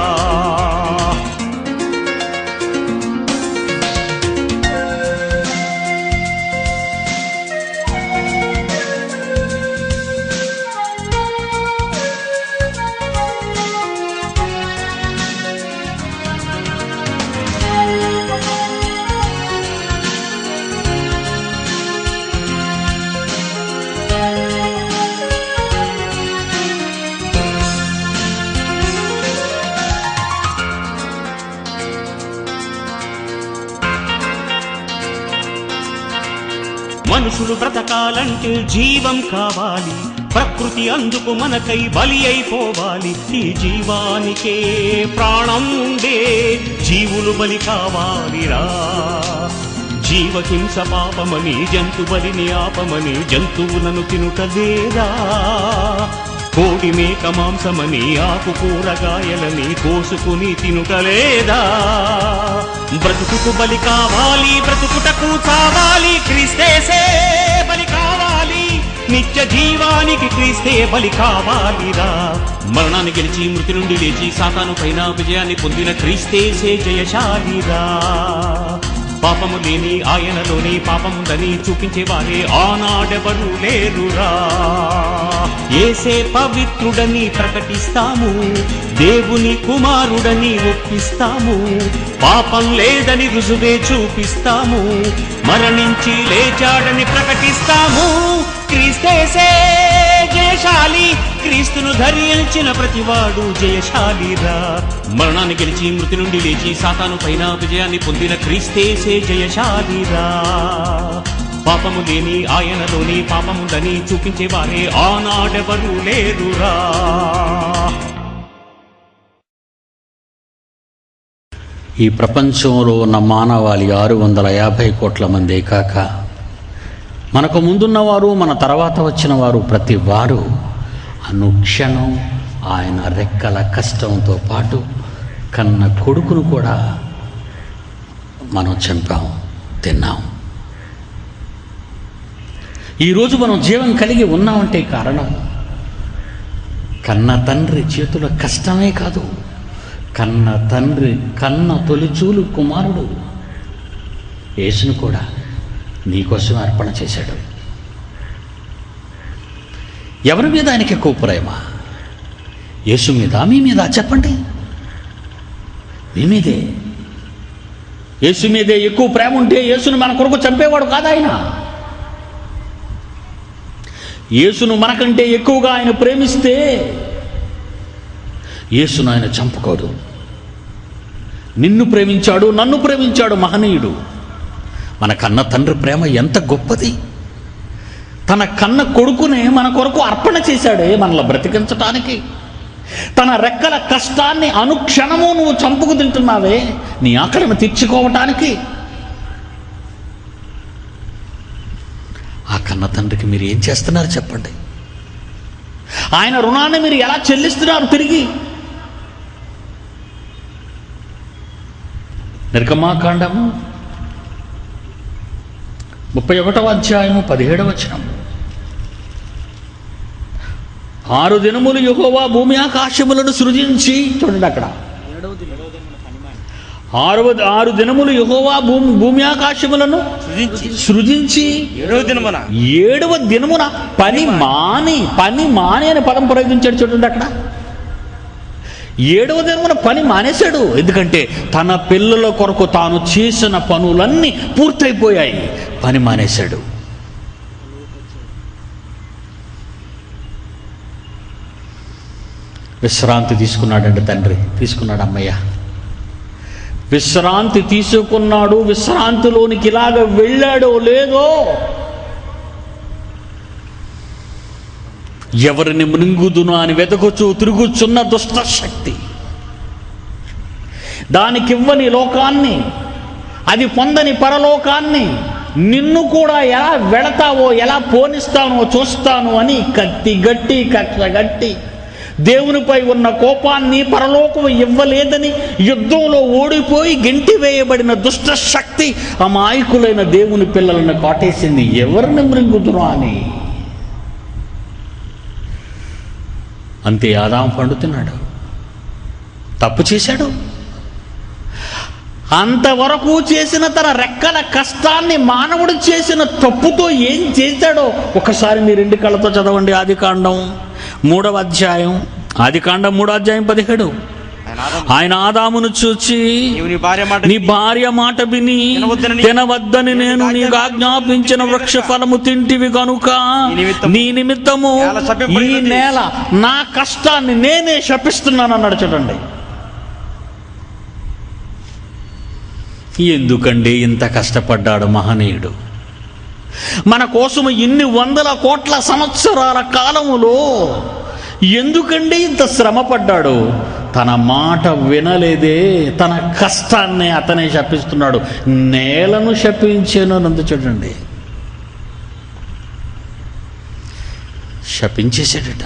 మనుషులు బ్రతకాలంటే జీవం కావాలి, ప్రకృతి అందుకు మనకై బలి అయిపోవాలి. ఈ జీవానికే ప్రాణం ఉండే జీవులు బలి కావాలిరా. జీవహింస పాపమని జంతు బలిని ఆపమని జంతువులను తినుటలేదా. కోడి మేక మాంసమని ఆకు కూరగాయలని కోసుకుని తినుటలేదా. బ్రతుకుకు బలి కావాలి, బ్రతుకుటకు చావాలి, క్రీస్తేసే బలి కావాలి, నిత్య జీవానికి క్రీస్తే బలి కావాలిరా. మరణాన్ని గెలిచి మృతి నుండి లేచి సాతాను పైన విజయాన్ని పొందిన క్రీస్తేసే జయశాలిరా. పాపము లేని ఆయనలోని పాపముందని చూపించేవారే ఆనాడెవరు లేరురా. యేసే పవిత్రుడని ప్రకటిస్తాము, దేవుని కుమారుడని ఒప్పిస్తాము, పాపం లేదని రుజువే చూపిస్తాము, మరణించి లేచాడని ప్రకటిస్తాము. క్రీస్తేసే జయశాలి, క్రీస్తును ధరించిన ప్రతివాడు జయశాలిరా. మరణాన్ని గెలిచి మృతి నుండి లేచి సాతాను పైన విజయాన్ని పొందిన క్రీస్తేసే జయశాలిరా. పాపము లేని ఆయనలోని పాపముందని చూపించేవారే ఆనాడెవరు లేరురా. ఈ ప్రపంచంలో ఉన్న మానవాళి 650 కోట్ల మందే కాక మనకు ముందున్నవారు మన తర్వాత వచ్చిన వారు ప్రతి వారు అనుక్షణం ఆయన రెక్కల కష్టంతో పాటు కన్న కొడుకును కూడా మనం చంపాం, తిన్నాం. ఈరోజు మనం జీవం కలిగి ఉన్నామంటే కారణం కన్న తండ్రి చేతుల కష్టమే కాదు, కన్న తండ్రి కన్న తొలిచూలు కుమారుడు యేసును కూడా నీకోసం అర్పణ చేశాడు. ఎవరి మీద ఆయనకి ఎక్కువ ప్రేమ? యేసు మీద, మీ మీద? చెప్పండి. మీ మీదే. యేసు మీదే ఎక్కువ ప్రేమ ఉంటే యేసును మన కొరకు చంపేవాడు కాదు ఆయన. యేసును మనకంటే ఎక్కువగా ఆయన ప్రేమిస్తే యేసును ఆయన చంపుకోడు. నిన్ను ప్రేమించాడు, నన్ను ప్రేమించాడు మహనీయుడు. మన కన్న తండ్రి ప్రేమ ఎంత గొప్పది. తన కన్న కొడుకునే మన కొరకు అర్పణ చేశాడే మనల్ని బ్రతికించటానికి. తన రెక్కల కష్టాన్ని అనుక్షణము నువ్వు చంపుకు తింటున్నావే నీ ఆకలిని తీర్చుకోవటానికి. ఆ కన్న తండ్రికి మీరు ఏం చేస్తున్నారు చెప్పండి? ఆయన రుణాన్ని మీరు ఎలా చెల్లిస్తున్నారు తిరిగి? నిర్గమాకాండము 31వ అధ్యాయము 17వ వచనం. 6 దినములు యెహోవా భూమి ఆకాశములను సృజించి, చూడండి అక్కడ 6 దినములు యెహోవా భూమి ఆకాశములను సృజించి 7వ దినమున పని మాని అని పదం ప్రయోగించాడు. చూడండి అక్కడ 7వ దినమున పని మానేశాడు. ఎందుకంటే తన పిల్లల కొరకు తాను చేసిన పనులన్నీ పూర్తయిపోయాయి, పని మానేశాడు. విశ్రాంతి తీసుకున్నాడండి తండ్రి, తీసుకున్నాడు అమ్మయ్య. విశ్రాంతి తీసుకున్నాడు. విశ్రాంతిలోనికి ఇలాగ వెళ్ళాడో లేదో, ఎవరిని మృంగుదును అని వెతకుచూ తిరుగుచున్న దుష్ట శక్తి, దానికివ్వని లోకాన్ని, అది పొందని పరలోకాన్ని నిన్ను కూడా ఎలా వెళతావో, ఎలా పోనిస్తానో చూస్తాను అని కత్తిగట్టి కట్టగట్టి దేవునిపై ఉన్న కోపాన్ని పరలోకం ఇవ్వలేదని యుద్ధంలో ఓడిపోయి గెంటి వేయబడిన దుష్ట శక్తి అమాయకులైన దేవుని పిల్లలను కాటేసింది. ఎవరిని మృంగుదును అని. అంతే, ఆదాము పండుతున్నాడు, తప్పు చేశాడు. అంతవరకు చేసిన తన రెక్కల కష్టాన్ని మానవుడు చేసిన తప్పుతో ఏం చేశాడో ఒకసారి మీరు 2 కళ్ళతో చదవండి. ఆదికాండం 3వ అధ్యాయం, ఆదికాండం 3వ అధ్యాయం 17. ఆయన ఆదామును చూచి, నీ భార్య మాట విని తినవద్దని నేను నీకు ఆజ్ఞాపించిన వృక్ష ఫలము తింటివి కనుక నీ నిమిత్తము ఈ నేల నా కష్టాన్ని నేనే శపిస్తున్నాను అన్నాడు. చూడండి, ఎందుకండి ఇంత కష్టపడ్డాడు మహనీయుడు? మన కోసం ఇన్ని 100 కోట్ల సంవత్సరాల కాలములో ఎందుకండి ఇంత శ్రమ పడ్డాడు? తన మాట వినలేదే, తన కష్టాన్ని అతనే శపిస్తున్నాడు. నేలను శపించాను నందు. చూడండి, శపించేశాడట.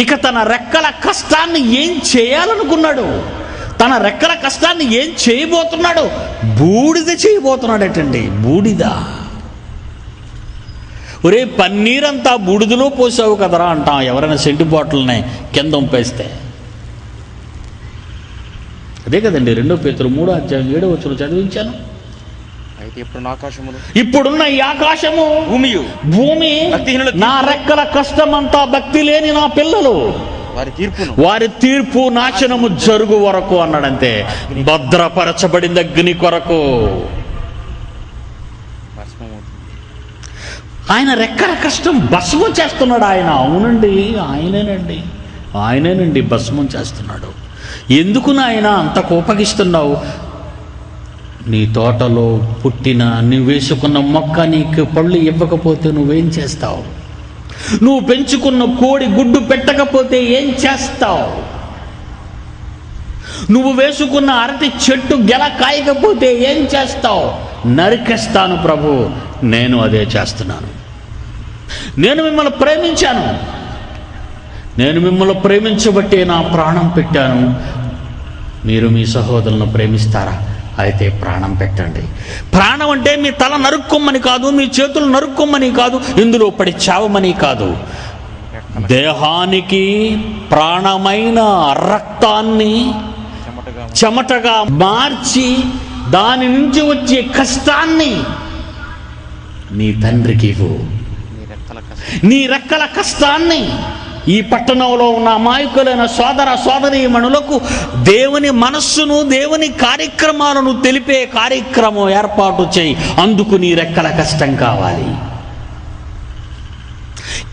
ఇక తన రెక్కల కష్టాన్ని ఏం చేయాలనుకున్నాడు? తన రెక్కల కష్టాన్ని ఏం చేయబోతున్నాడు? బూడిద చేయబోతున్నాడటండి. బూడిద. ఒరే, పన్నీరంతా బూడిదలో పోసావు కదరా అంటాం ఎవరైనా సెంటు బాటిల్ని కింద ఉంపేస్తే. అదే కదండి 2 పేతురు 3వ అధ్యాయం 7వ వచనం చదివించాను. ఇప్పుడున్న ఈ ఆకాశము భూమి నా రెక్కల కష్టమంతా భక్తి లేని నా పిల్లలు వారి తీర్పు నాశనము జరుగు వరకు అన్నాడంతే. భద్రపరచబడింది అగ్ని కొరకు. ఆయన రెక్కల కష్టం భస్మం చేస్తున్నాడు ఆయన. అవునండి, ఆయనేనండి భస్మం చేస్తున్నాడు. ఎందుకు నాయన అంత కోపగిస్తున్నావు? నీ తోటలో పుట్టిన నువ్వు వేసుకున్న మొక్క నీకు పళ్ళు ఇవ్వకపోతే నువ్వేం చేస్తావు? నువ్వు పెంచుకున్న కోడి గుడ్డు పెట్టకపోతే ఏం చేస్తావు? నువ్వు వేసుకున్న అరటి చెట్టు గెల కాయకపోతే ఏం చేస్తావు? నరికేస్తాను ప్రభు. నేను అదే చేస్తున్నాను. నేను మిమ్మల్ని ప్రేమించాను. నేను మిమ్మల్ని ప్రేమించబట్టే నా ప్రాణం పెట్టాను. మీరు మీ సహోదరులను ప్రేమిస్తారా? అయితే ప్రాణం పెట్టండి. ప్రాణం అంటే మీ తల నరుక్కోమని కాదు, మీ చేతులు నరుక్కోమని కాదు, ఇందులో పడి చావమని కాదు. దేహానికి ప్రాణమైన రక్తాన్ని చెమటగా మార్చి దాని నుంచి వచ్చే కష్టాన్ని నీ తండ్రికి ఇవ్వు. నీ రెక్కల కష్టాన్ని ఈ పట్టణంలో ఉన్న అమాయకులైన సోదర సోదరీమణులకు దేవుని మనస్సును, దేవుని కార్యక్రమాలను తెలిపే కార్యక్రమం ఏర్పాటు చేయి. అందుకు నీ రెక్కల కష్టం కావాలి.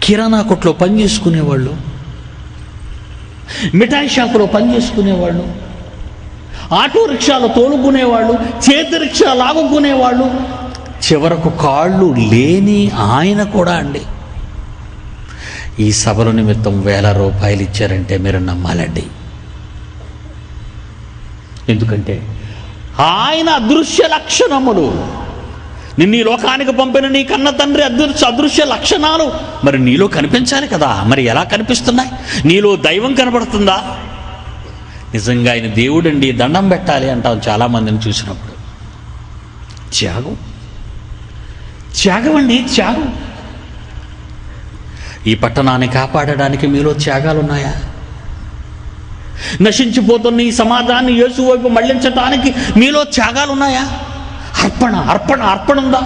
కిరాణా కొట్లో పనిచేసుకునేవాళ్ళు మిఠాయి షాపులో పని చేసుకునేవాళ్ళు, ఆటో రిక్షాలో తోలుకునేవాళ్ళు, చేతి రిక్షా లాగుకునేవాళ్ళు, చివరకు కాళ్ళు లేని ఆయన కూడా అండి ఈ సభల నిమిత్తం 1000 రూపాయలు ఇచ్చారంటే మీరు నమ్మాలండి. ఎందుకంటే ఆయన అదృశ్య లక్షణములు, నిన్ను ఈ లోకానికి పంపిన నీ కన్న తండ్రి అదృశ్య లక్షణాలు మరి నీలో కనిపించాలి కదా. మరి ఎలా కనిపిస్తున్నాయి? నీలో దైవం కనబడుతుందా? నిజంగా ఆయన దేవుడండి, దండం పెట్టాలి అంటాం చాలామందిని చూసినప్పుడు. త్యాగం అండి, త్యాగం. ఈ పట్టణాన్ని కాపాడడానికి మీలో త్యాగాలు ఉన్నాయా? నశించిపోతున్న ఈ సమాజాన్ని యేసు వైపు మళ్లించడానికి మీలో త్యాగాలు ఉన్నాయా? అర్పణ ఉందా?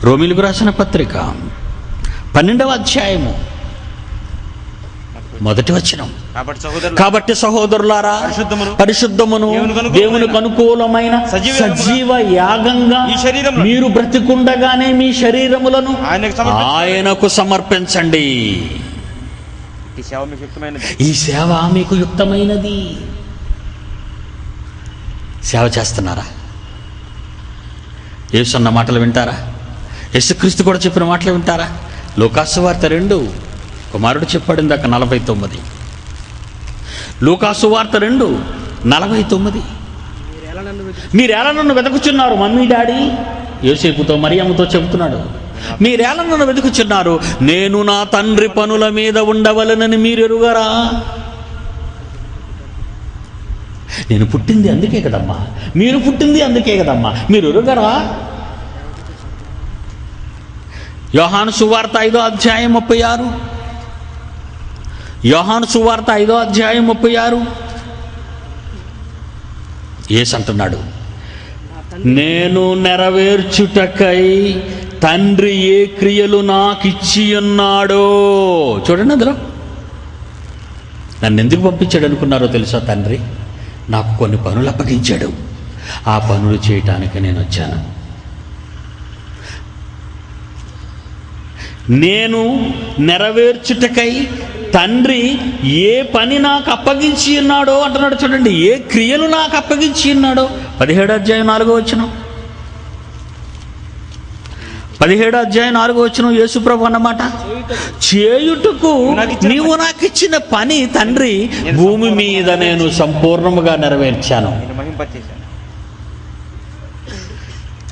రోమీయులకు రాసిన పత్రిక 12వ అధ్యాయము 1వ వచనం. కాబట్టి సహోదరులారా, పరిశుద్ధమును దేవునికి అనుకూలమైన సజీవ యాగంగా మీరు బ్రతికుండగానే మీ శరీరములను ఆయనకు సమర్పించండి. ఈ సేవ మీకు యుక్తమైనది. సేవ చేస్తున్నారా? యేసు అన్న మాటలు వింటారా? యేసుక్రీస్తు కూడా చెప్పిన మాటలు వింటారా? లూకాసు వార్త 2 కుమారుడు చెప్పాడు ఇందాక 49. లూకాసు వార్త 2:49. మీరెలా నన్ను వెతుకుచున్నారు? మమ్మీ డాడీ యోసేపుతో మరియమ్మతో చెబుతున్నాడు. మీరెలా నన్ను వెతుకుచున్నారు? నేను నా తండ్రి పనుల మీద ఉండవలనని మీరు ఎరుగరా? నేను పుట్టింది అందుకే కదమ్మా, మీరు పుట్టింది అందుకే కదమ్మా, మీరు ఎరుగరా? యోహాను సువార్త 5వ అధ్యాయం 36. యోహాను సువార్త 5వ అధ్యాయం 36. యేసు అంటున్నాడు, నేను నెరవేర్చుటకై తండ్రి ఏ క్రియలు నాకు ఇచ్చి ఉన్నాడో. చూడండి, అందులో నన్ను ఎందుకు పంపించాడు అనుకున్నారో తెలుసా? తండ్రి నాకు కొన్ని పనులు అప్పగించాడు, ఆ పనులు చేయటానికి నేను వచ్చాను. నేను నెరవేర్చుటకై తండ్రి ఏ పని నాకు అప్పగించి ఉన్నాడో అంటున్నాడు. చూడండి, ఏ క్రియలు నాకు అప్పగించి ఉన్నాడో. 17వ అధ్యాయం 4వ వచనం. 17వ అధ్యాయం 4వ వచనం యేసుప్రభు అన్నమాట, చేయుటకు నీవు నాకు ఇచ్చిన పని తండ్రి భూమి మీద నేను సంపూర్ణముగా నెరవేర్చాను.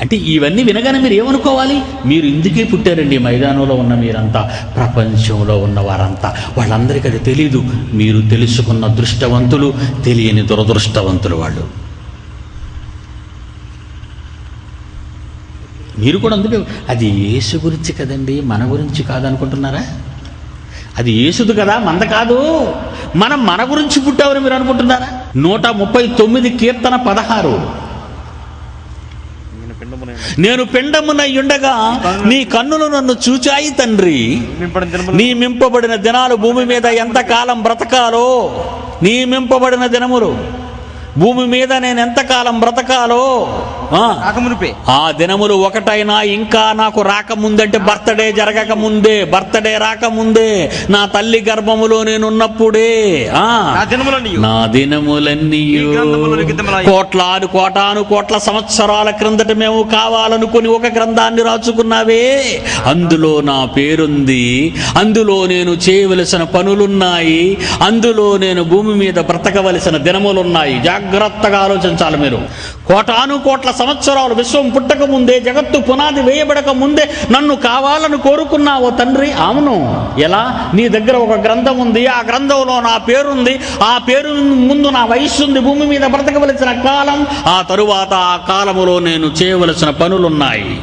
అంటే ఇవన్నీ వినగానే మీరు ఏమనుకోవాలి? మీరు ఇందుకే పుట్టారండి. మైదానంలో ఉన్న మీరంతా, ప్రపంచంలో ఉన్న వారంతా, వాళ్ళందరికీ అది తెలీదు. మీరు తెలుసుకున్న దృష్టవంతులు, తెలియని దురదృష్టవంతులు వాళ్ళు. మీరు కూడా అందుకే అది యేసు గురించి కదండి, మన గురించి కాదనుకుంటున్నారా? అది యేసుది కదా, మంద కాదు. మనం మన గురించి పుట్టామని మీరు అనుకుంటున్నారా? 139 కీర్తన 16. నేను పిండమునై ఉండగా నీ కన్నులు నన్ను చూచాయి తండ్రి. నియమింపబడిన దినాలు భూమి మీద ఎంతకాలం బ్రతకాలో, నియమింపబడిన దినములు భూమి మీద నేను ఎంతకాలం బ్రతకాలో, ఆ దినములు ఒకటైనా ఇంకా నాకు రాకముందంటే బర్త్డే జరగక ముందే, బర్త్డే రాకముందే, నా తల్లి గర్భములో నేనున్నప్పుడే నా దినములన్నీ కోటాను సంవత్సరాల క్రిందట మేము కావాలనుకుని ఒక గ్రంథాన్ని రాసుకున్నావే, అందులో నా పేరుంది, అందులో నేను చేయవలసిన పనులున్నాయి, అందులో నేను భూమి మీద బ్రతకవలసిన దినములున్నాయి. జాగ్రత్తగా ఆలోచించాలి మీరు. కోటాను కోట్ల సంవత్సరాలు, విశ్వం పుట్టక ముందే, జగత్తు పునాది వేయబడక ముందే నన్ను కావాలని కోరుకున్నావు తండ్రి. అవును. ఎలా? నీ దగ్గర ఒక గ్రంథం ఉంది, ఆ గ్రంథంలో నా పేరుంది, ఆ పేరు ముందు నా వయస్సు ఉంది, భూమి మీద బ్రతకవలసిన కాలం, ఆ తరువాత ఆ కాలములో నేను చేయవలసిన పనులున్నాయి.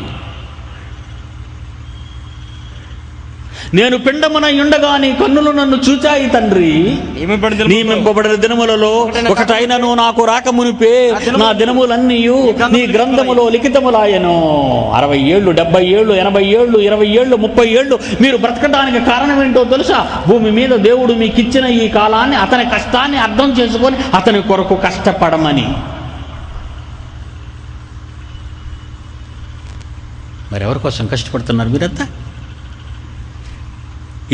నేను పిండమునై ఉండగా నీ కన్నులు నన్ను చూచాయి తండ్రి. నియమింపబడిన దినములలో ఒకటైనను నాకు రాకమునిపే నా దినములన్నీ నీ గ్రంథములో లిఖితములాయను. 60 ఏళ్ళు, 70 ఏళ్ళు, 80 ఏళ్ళు, 20 ఏళ్ళు, 30 ఏళ్ళు మీరు బ్రతకడానికి కారణం ఏంటో తెలుసా? భూమి మీద దేవుడు మీకు ఇచ్చిన ఈ కాలాన్ని, అతని కష్టాన్ని అర్థం చేసుకొని అతని కొరకు కష్టపడమని. మరి ఎవరి కోసం కష్టపడుతున్నారు మీరంతా?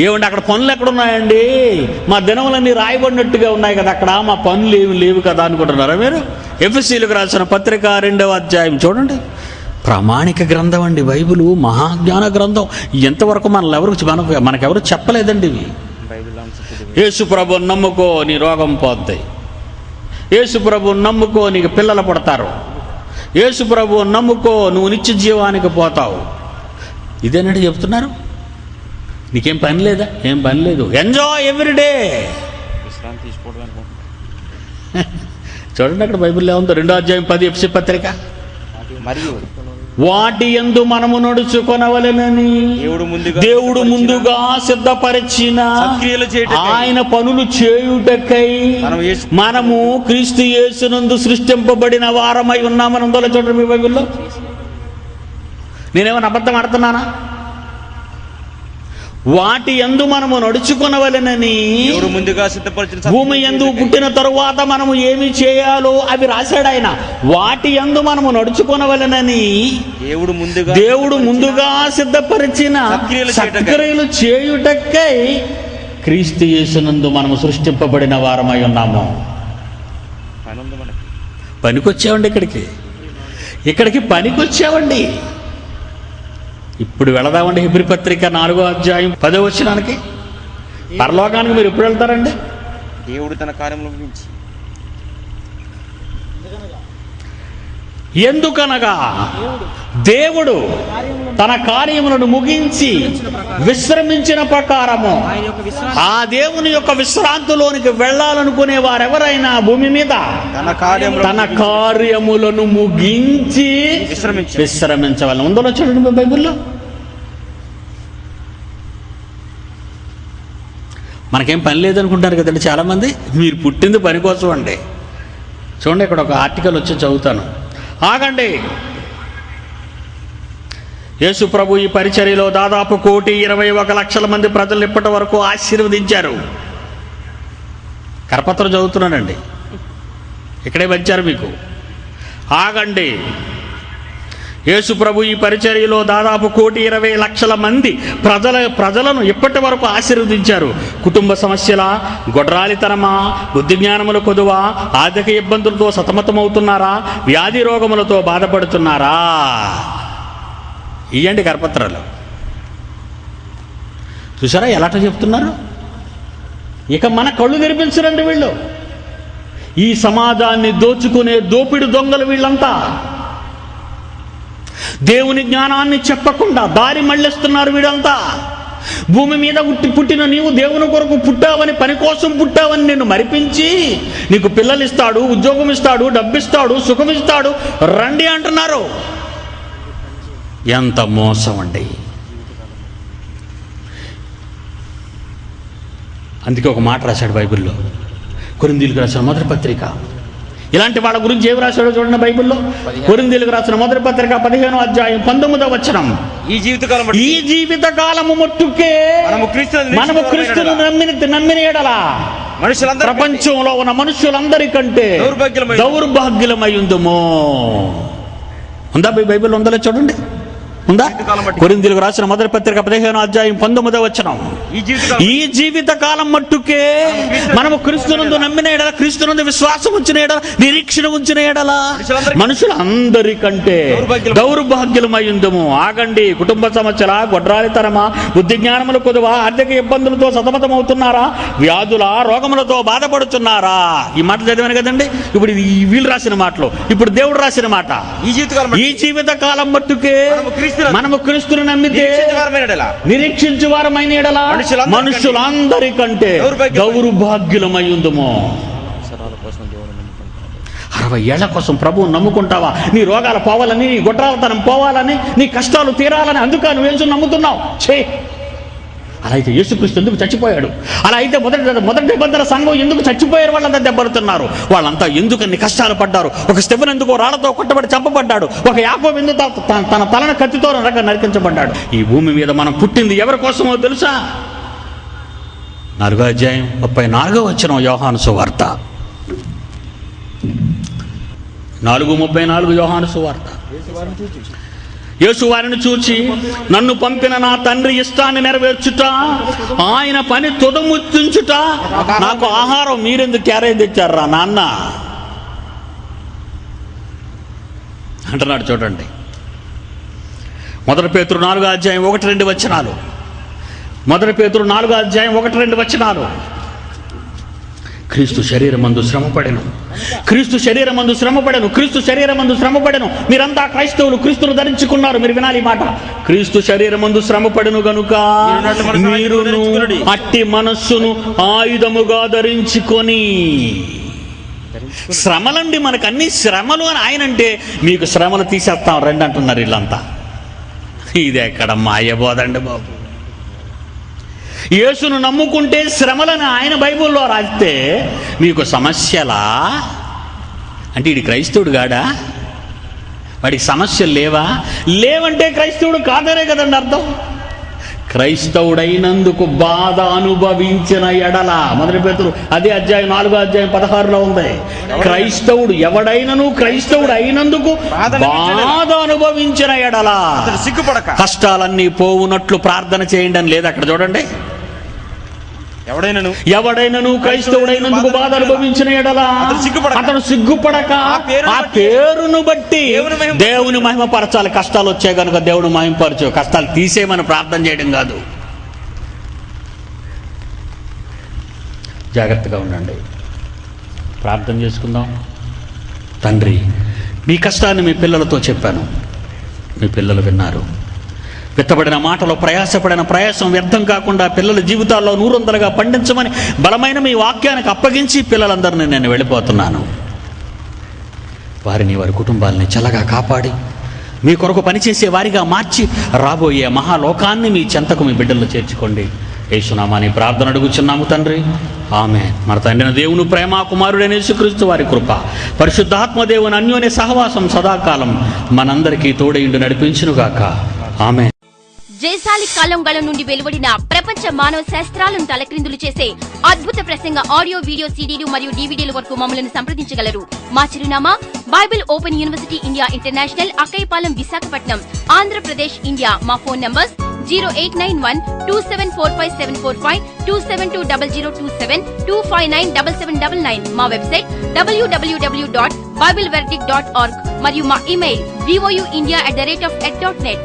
ఏమంటే అక్కడ పనులు ఎక్కడున్నాయండి? మా దినములన్నీ రాయబడినట్టుగా ఉన్నాయి కదా, అక్కడ మా పనులు ఏమి లేవు కదా అనుకుంటున్నారా మీరు? ఎఫెసీయులకు రాసిన పత్రిక 2వ అధ్యాయం చూడండి. ప్రామాణిక గ్రంథం అండి బైబిలు, మహాజ్ఞాన గ్రంథం. ఎంతవరకు మనకెవరు చెప్పలేదండి ఇవి. యేసు ప్రభువుని నమ్ముకో, నీ రోగం పోద్ది. యేసు ప్రభువుని నమ్ముకో, నీకు పిల్లలు పుడతారు. యేసు ప్రభువుని నమ్ముకో, నువ్వు నిత్య జీవానికి పోతావు. ఇదేనండి చెప్తున్నారు. నీకేం పని లేదా? ఏం పని లేదు. Enjoy everyday. విశ్రాంతి తీసుకోవడం అనుకుంటున్నాను. చూడండి అక్కడ బైబిల్లో ఉందో 2వ అధ్యాయం 10 ఎఫెసీ పత్రిక. మరియు వాటి యందు మనము నడుచుకొనవలెనని దేవుడు ముందుగా సిద్ధపరిచిన ఆయన పనులు చేయుటకై మనము క్రీస్తు యేసునందు సృష్టింపబడిన వారమై ఉన్నామని ఉందో చూడండి మీ బైబిల్లో. నేనేమైనా అబద్ధం ఆడుతున్నానా? వాటి యందు మనము నడుచుకొనవలెనని ముందుగా సిద్ధపరిచిన భూమి యందు పుట్టిన తరువాత మనము ఏమి చేయాలో అవి రాశాడు ఆయన. వాటి యందు మనము నడుచుకొనవలెనని దేవుడు ముందుగా సిద్ధపరిచిన సత్క్రియలు చేయుటకై క్రీస్తు యేసునందు మనము సృష్టింపబడిన వారమై ఉన్నాము. పనికొచ్చామండి ఇక్కడికి పనికొచ్చామండి. ఇప్పుడు వెళదామండి హెబ్రీ పత్రిక 4వ అధ్యాయం 10వ వచనానికి. పరలోకానికి మీరు ఎప్పుడు వెళ్తారండి? దేవుడు తన కార్యములను ముగించి. ఎందుకనగా దేవుడు తన కార్యములను ముగించి విశ్రమించిన ప్రకారము ఆ దేవుని యొక్క విశ్రాంతిలోనికి వెళ్ళాలనుకునే వారెవరైనా భూమి మీద తన కార్యములను ముగించి విశ్రమించవలన ఉందో చూడండి బైబిల్లో. మనకేం పని లేదనుకుంటారు కదండి చాలామంది. మీరు పుట్టింది పని కోసం అండి. చూడండి ఇక్కడ ఒక ఆర్టికల్ వచ్చి చదువుతాను, ఆగండి. యేసు ప్రభు ఈ పరిచర్యలో దాదాపు 1,21,00,000 మంది ప్రజలు ఇప్పటి వరకు ఆశీర్వదించారు. కరపత్రం చదువుతున్నానండి, ఇక్కడే వచ్చారు మీకు. ఆగండి. యేసు ప్రభు ఈ పరిచర్యలో దాదాపు 1,20,00,000 మంది ప్రజలను ఇప్పటి వరకు ఆశీర్వదించారు. కుటుంబ సమస్యల, గొడ్రాలితనమా, బుద్ధి జ్ఞానముల కొదువా, ఆర్థిక ఇబ్బందులతో సతమతమవుతున్నారా, వ్యాధి రోగములతో బాధపడుతున్నారా? ఇయ్యండి కరపత్రాలు. చూసారా ఎలాట చెప్తున్నారు? ఇక మన కళ్ళు తెరిపించరండి వీళ్ళు. ఈ సమాజాన్ని దోచుకునే దోపిడి దొంగలు వీళ్ళంతా. దేవుని జ్ఞానాన్ని చెప్పకుండా దారి మళ్ళిస్తున్నారు వీడంతా. భూమి మీద పుట్టిన నీవు దేవుని కొరకు పుట్టావని, పని కోసం పుట్టావని నిన్ను మరిపించి నీకు పిల్లలు ఇస్తాడు, ఉద్యోగం ఇస్తాడు, డబ్బిస్తాడు, సుఖం ఇస్తాడు, రండి అంటున్నారు. ఎంత మోసం అండి. అందుకే ఒక మాట రాశాడు బైబిల్లో, కొరింథీయులకు రాసిన మొదటి పత్రిక. ఇలాంటి వాళ్ళ గురించి ఏమి రాశాడో చూడండి బైబిల్లో. కొరింథీయులకు రాసిన మొదటి పత్రిక 15వ అధ్యాయం 19వ వచనం. ఈ జీవితకాలము మట్టుకే మనము క్రీస్తును నమ్మిన ఎడల ప్రపంచంలో ఉన్న మనుషులందరికంటే దౌర్భాగ్యులమై ఉందుము. ఉందా బైబిల్? ఉందలే చూడండి, ఉందా? కొరింథీయులకు రాసిన మొదటి పత్రిక 15వ అధ్యాయం 19వ వచనం. ఈ జీవిత కాలం మట్టుకే మనము క్రీస్తునందు నమ్మిన ఎడల, క్రీస్తునందు విశ్వాసం ఉంచిన ఎడల, నిరీక్షణ ఉంచిన ఎడల మనుషులందరికంటే దౌర్భాగ్యులమై ఉందుము. ఆగండి. కుటుంబ సమస్యల, గొడ్రాలితనమా, బుద్ధి జ్ఞానముల కొదువా, ఆర్థిక ఇబ్బందులతో సతమతమవుతున్నారా, వ్యాధుల రోగములతో బాధపడుతున్నారా? ఈ మాట చదివాను కదండి. ఇప్పుడు వీళ్ళు రాసిన మాటలు, ఇప్పుడు దేవుడు రాసిన మాట. ఈ జీవిత కాలం మట్టుకే మనము క్రీస్తును నమ్మితే, నిరీక్షించు వారమైన ఎడల మనుషులందరికంటే దౌర్భాగ్యులమై ఉందుము. 60 ఏళ్ల కోసం ప్రభువు నమ్ముకుంటావా? నీ రోగాలు పోవాలని, నీ గొడ్రాలతనం పోవాలని, నీ కష్టాలు తీరాలని, అందుక నువ్వు యేసు నమ్ముతున్నావు. అలా అయితే యేసుక్రీస్తు ఎందుకు చచ్చిపోయాడు? అలా అయితే మొదటి నిబంధన సంఘం ఎందుకు చచ్చిపోయారు? వాళ్ళంతా దెబ్బలుతున్నారు. వాళ్ళంతా ఎందుకు అన్ని కష్టాలు పడ్డారు? ఒక స్టెఫెను ఎందుకో రాళ్లతో కొట్టబడి చంపబడ్డాడు. ఒక యాకోబు ఎందుకు తన తలను కత్తితో నరికించబడ్డాడు. ఈ భూమి మీద మనం పుట్టింది ఎవరి కోసమో తెలుసా? 4వ అధ్యాయం 34వ వచనం యోహాను సువార్త. 4:34 యోహాను సువార్త. యేసు వారిని చూచి, నన్ను పంపిన నా తండ్రి ఇష్టాన్ని నెరవేర్చుట, ఆయన పని తుదముచ్చుట, నాకు ఆహారం మీరెందుకు క్యారేజ్ తెచ్చారా నాన్న అంటున్నాడు. చూడండి, 1 పేతురు 4:1-2 వచనాలు. 1 పేతురు 4:1-2 క్రీస్తు శరీరమందు శ్రమపడెను, క్రీస్తు శరీరమందు శ్రమపడెను, క్రీస్తు శరీరమందు శ్రమపడెను. మీరంతా క్రైస్తవులు, క్రీస్తును ధరించుకున్నారు. మీరు వినాలి మాట. క్రీస్తు శరీరమందు శ్రమపడెను గనుక మీరును అట్టి మనస్సును ఆయుధముగా ధరించుకొని. శ్రమలండి, మనకు అన్ని శ్రమలు అని ఆయన అంటే, మీకు శ్రమలు తీసేస్తాం రండి అంటున్నారు వీళ్ళంతా. ఇది ఎక్కడ మాయబోదండి బాబు. యేసును నమ్ముకుంటే శ్రమలని ఆయన బైబిల్లో రాస్తే మీకు సమస్యలా అంటే ఇది క్రైస్తవుడు కాడా? వాడికి సమస్యలు లేవా? లేవంటే క్రైస్తవుడు కాదనే కదండి అర్థం. క్రైస్తవుడైనందుకు బాధ అనుభవించిన ఎడల, 1 పేతురు అదే అధ్యాయం 4:16 ఉంది. క్రైస్తవుడు ఎవడైనను క్రైస్తవుడు అయినందుకు బాధ అనుభవించిన ఎడల సిగ్గుపడక కష్టాలన్నీ పోవునట్లు ప్రార్థన చేయండి అని లేదు అక్కడ. చూడండి, ఎవడైనను క్రైస్తవుడైనందుకు బాధ అనుభవించిన ఎడల అతను సిగ్గుపడక ఆ పేరును బట్టి దేవుని మహిమపరచాలి. కష్టాలు వచ్చాయి కనుక దేవుని మహిమపరచు, కష్టాలు తీసేయమని ప్రార్థన చేయడం కాదు. జాగ్రత్తగా ఉండండి, ప్రార్థన చేసుకుందాం. తండ్రి, మీ కష్టాన్ని మీ పిల్లలతో చెప్పాను, మీ పిల్లలు విన్నారు. విత్తబడిన మాటలో ప్రయాసపడిన ప్రయాసం వ్యర్థం కాకుండా పిల్లల జీవితాల్లో 100గా పండించమని బలమైన మీ వాక్యానికి అప్పగించి పిల్లలందరినీ నేను వెళ్ళిపోతున్నాను. వారిని, వారి కుటుంబాలని చల్లగా కాపాడి మీ కొరకు పనిచేసే వారిగా మార్చి రాబోయే మహాలోకాన్ని మీ చెంతకు మీ బిడ్డల్లో చేర్చుకోండి. యేసునామాని ప్రార్థన అడుగుచున్నాము తండ్రి, ఆమేన్. మన తండ్రిన దేవుని ప్రేమ, కుమారుడైన యేసుక్రీస్తు వారి కృప, పరిశుద్ధాత్మ దేవుని అన్యోన్య సహవాసం సదాకాలం మనందరికీ తోడైండు నడిపించునుగాక. ఆమేన్. జయశాలి కాలంగళం నుండి వెలువడిన ప్రపంచ మానవ శాస్త్రాలను తలక్రిందులు చేసే అద్భుత ప్రసంగ ఆడియో, వీడియో, సీడీలు మరియు డీవీడీల వరకు మమ్మల్ని సంప్రదించగలరు. మా చిరునామా Bible open university India international, Akkayapalem, Visakhapatnam, Andhra Pradesh, India. మా ఫోన్ నంబర్స్ 0891-2745-745, 2720027, 259-7799. మా వెబ్సైట్ www.bibleverdict.org మరియు మా ఇమెయిల్ vouindia@ed.net.